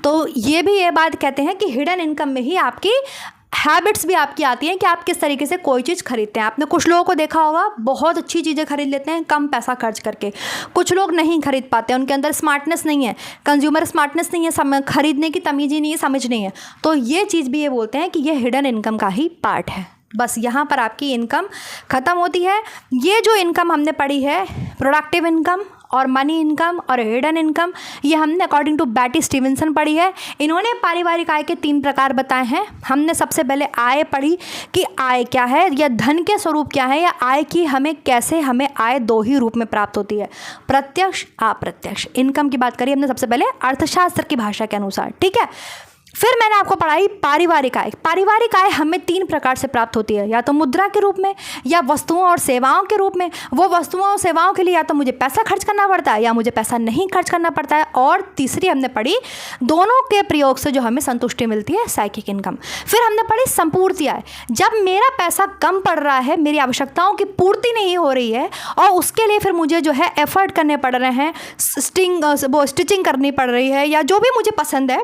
तो ये बात कहते हैं कि हिडन इनकम में ही आपकी हैबिट्स भी आपकी आती हैं कि आप किस तरीके से कोई चीज़ खरीदते हैं। आपने कुछ लोगों को देखा होगा बहुत अच्छी चीज़ें खरीद लेते हैं कम पैसा खर्च करके, कुछ लोग नहीं खरीद पाते, उनके अंदर स्मार्टनेस नहीं है, कंज्यूमर स्मार्टनेस नहीं है, खरीदने की तमीज़ ही नहीं है, समझ नहीं है। तो ये चीज़ भी ये बोलते हैं कि ये हिडन इनकम का ही पार्ट है। बस यहाँ पर आपकी इनकम ख़त्म होती है। ये जो इनकम हमने पढ़ी है, प्रोडक्टिव इनकम और मनी इनकम और हिडन इनकम, ये हमने अकॉर्डिंग टू बैटी स्टीवेंसन पढ़ी है। इन्होंने पारिवारिक आय के 3 प्रकार बताए हैं। हमने सबसे पहले आय पढ़ी कि आय क्या है या धन के स्वरूप क्या है, या आय की हमें आय 2 ही रूप में प्राप्त होती है, प्रत्यक्ष अप्रत्यक्ष। इनकम की बात करी हमने सबसे पहले अर्थशास्त्र की भाषा के अनुसार, ठीक है। फिर मैंने आपको पढ़ाई पारिवारिक आय। पारिवारिक आय हमें 3 प्रकार से प्राप्त होती है, या तो मुद्रा के रूप में, या वस्तुओं और सेवाओं के रूप में। वो वस्तुओं और सेवाओं के लिए या तो मुझे पैसा खर्च करना पड़ता है या मुझे पैसा नहीं खर्च करना पड़ता है। और तीसरी हमने पढ़ी दोनों के प्रयोग से जो हमें संतुष्टि मिलती है, साइकिक इनकम। फिर हमने पढ़ी संपूर्ति आय। जब मेरा पैसा कम पड़ रहा है, मेरी आवश्यकताओं की पूर्ति नहीं हो रही है और उसके लिए फिर मुझे जो है एफर्ट करने पड़ रहे हैं, स्टिचिंग करनी पड़ रही है, या जो भी मुझे पसंद है,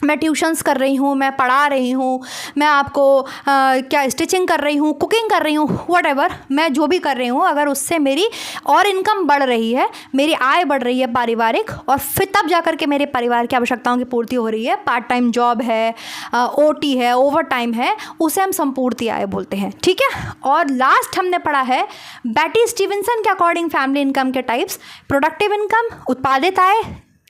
मैं ट्यूशन्स कर रही हूँ, मैं पढ़ा रही हूँ, मैं आपको क्या स्टिचिंग कर रही हूँ, कुकिंग कर रही हूँ, व्हाटएवर मैं जो भी कर रही हूँ, अगर उससे मेरी और इनकम बढ़ रही है, मेरी आय बढ़ रही है पारिवारिक, और फिर तब जाकर के मेरे परिवार की आवश्यकताओं की पूर्ति हो रही है, पार्ट टाइम जॉब है, ओटी है, ओवर टाइम है, उसे हम संपूर्ति आय बोलते हैं, ठीक है। और लास्ट हमने पढ़ा है बैटी स्टीवेंसन के अकॉर्डिंग फैमिली इनकम के टाइप्स, प्रोडक्टिव इनकम, उत्पादित आय,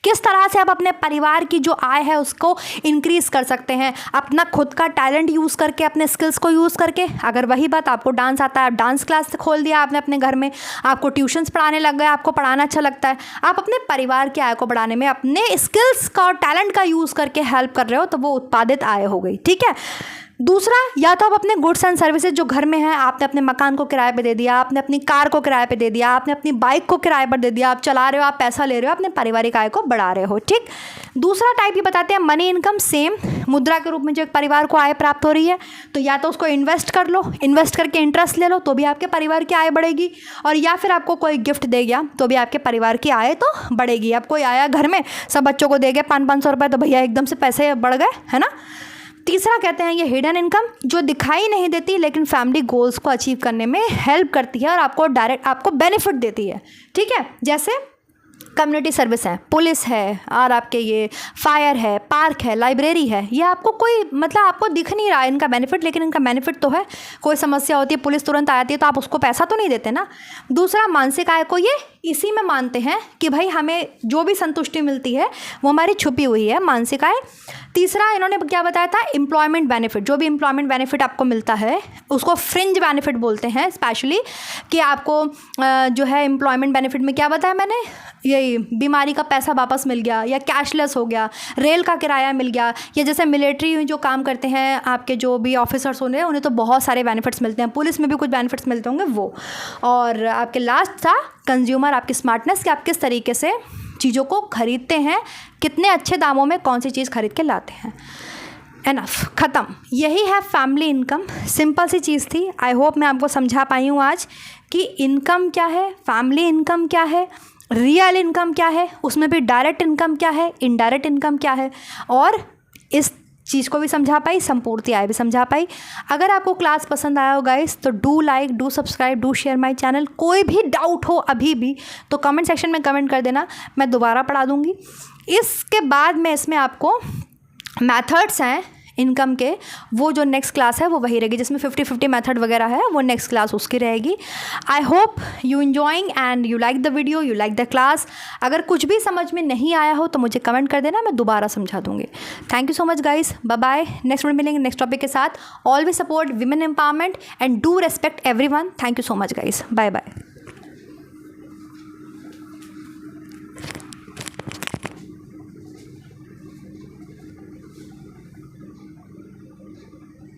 किस तरह से आप अपने परिवार की जो आय है उसको इंक्रीज़ कर सकते हैं, अपना खुद का टैलेंट यूज़ करके, अपने स्किल्स को यूज़ करके। अगर वही बात आपको डांस आता है, आप डांस क्लास खोल दिया आपने अपने घर में, आपको ट्यूशन्स पढ़ाने लग गए, आपको पढ़ाना अच्छा लगता है, आप अपने परिवार की आय को बढ़ाने में अपने स्किल्स का और टैलेंट का यूज़ करके हेल्प कर रहे हो, तो वो उत्पादित आय हो गई, ठीक है। दूसरा, या तो आप अपने गुड्स एंड सर्विसेज जो घर में है, आपने अपने मकान को किराए पे दे दिया, आपने अपनी कार को किराए पे दे दिया, आपने अपनी बाइक को किराए पर दे दिया, आप चला रहे हो, आप पैसा ले रहे हो, अपने पारिवारिक आय को बढ़ा रहे हो, ठीक। दूसरा टाइप ये बताते हैं मनी इनकम, सेम मुद्रा के रूप में जो एक परिवार को आय प्राप्त हो रही है, तो या तो उसको इन्वेस्ट कर लो, इन्वेस्ट करके इंटरेस्ट ले लो तो भी आपके परिवार की आय बढ़ेगी, और या फिर आपको कोई गिफ्ट दे गया तो भी आपके परिवार की आय तो बढ़ेगी। अब कोई आया घर में, सब बच्चों को दे गए 500-500 रुपये, तो भैया एकदम से पैसे बढ़ गए, है ना। तीसरा कहते हैं ये हिडन इनकम, जो दिखाई नहीं देती लेकिन फैमिली गोल्स को अचीव करने में हेल्प करती है और आपको बेनिफिट देती है, ठीक है। जैसे कम्युनिटी सर्विस है, पुलिस है, और आपके ये फायर है, पार्क है, लाइब्रेरी है, ये आपको कोई मतलब आपको दिख नहीं रहा है इनका बेनिफिट, लेकिन इनका बेनिफिट तो है। कोई समस्या होती है, पुलिस तुरंत आती है, तो आप उसको पैसा तो नहीं देते ना। दूसरा, मानसिक आय को ये इसी में मानते हैं कि भाई हमें जो भी संतुष्टि मिलती है वो हमारी छुपी हुई है, मानसिक आय। तीसरा इन्होंने क्या बताया था, एम्प्लॉयमेंट बेनिफिट, जो भी एम्प्लॉयमेंट बेनिफिट आपको मिलता है उसको फ्रिंज बेनिफिट बोलते हैं, स्पेशली कि आपको जो है एम्प्लॉयमेंट बेनिफिट में क्या बताया मैंने, यही बीमारी का पैसा वापस मिल गया, या कैशलेस हो गया, रेल का किराया मिल गया, या जैसे मिलिट्री में जो काम करते हैं आपके जो भी ऑफिसर्स होंगे उन्हें तो बहुत सारे बेनिफिट्स मिलते हैं, पुलिस में भी कुछ बेनिफिट्स मिलते होंगे वो। और आपके लास्ट था कंज्यूमर, आपकी स्मार्टनेस, कि आप किस तरीके से चीज़ों को खरीदते हैं, कितने अच्छे दामों में कौन सी चीज़ खरीद के लाते हैं। एनफ, ख़त्म। यही है फैमिली इनकम, सिंपल सी चीज़ थी। आई होप मैं आपको समझा पाई हूँ आज कि इनकम क्या है, फैमिली इनकम क्या है, रियल इनकम क्या है, उसमें भी डायरेक्ट इनकम क्या है, इनडायरेक्ट इनकम क्या है, और इस चीज़ को भी समझा पाई, संपूर्ति आय भी समझा पाई। अगर आपको क्लास पसंद आया हो गाइस तो do like, do subscribe, do share my channel. कोई भी डाउट हो अभी भी तो कमेंट सेक्शन में कमेंट कर देना, मैं दोबारा पढ़ा दूँगी। इसके बाद में इसमें आपको मेथड्स हैं इनकम के, वो जो नेक्स्ट क्लास है वो वही रहेगी, जिसमें 50-50 मेथड वगैरह है, वो नेक्स्ट क्लास उसकी रहेगी। I hope you enjoying and you like the video, you like the class. अगर कुछ भी समझ में नहीं आया हो तो मुझे कमेंट कर देना, मैं दोबारा समझा दूँगी। Thank you so much guys, bye bye. Next video मिलेंगे नेक्स्ट टॉपिक के साथ। Always support women empowerment and do respect everyone. Thank you so much guys, bye bye.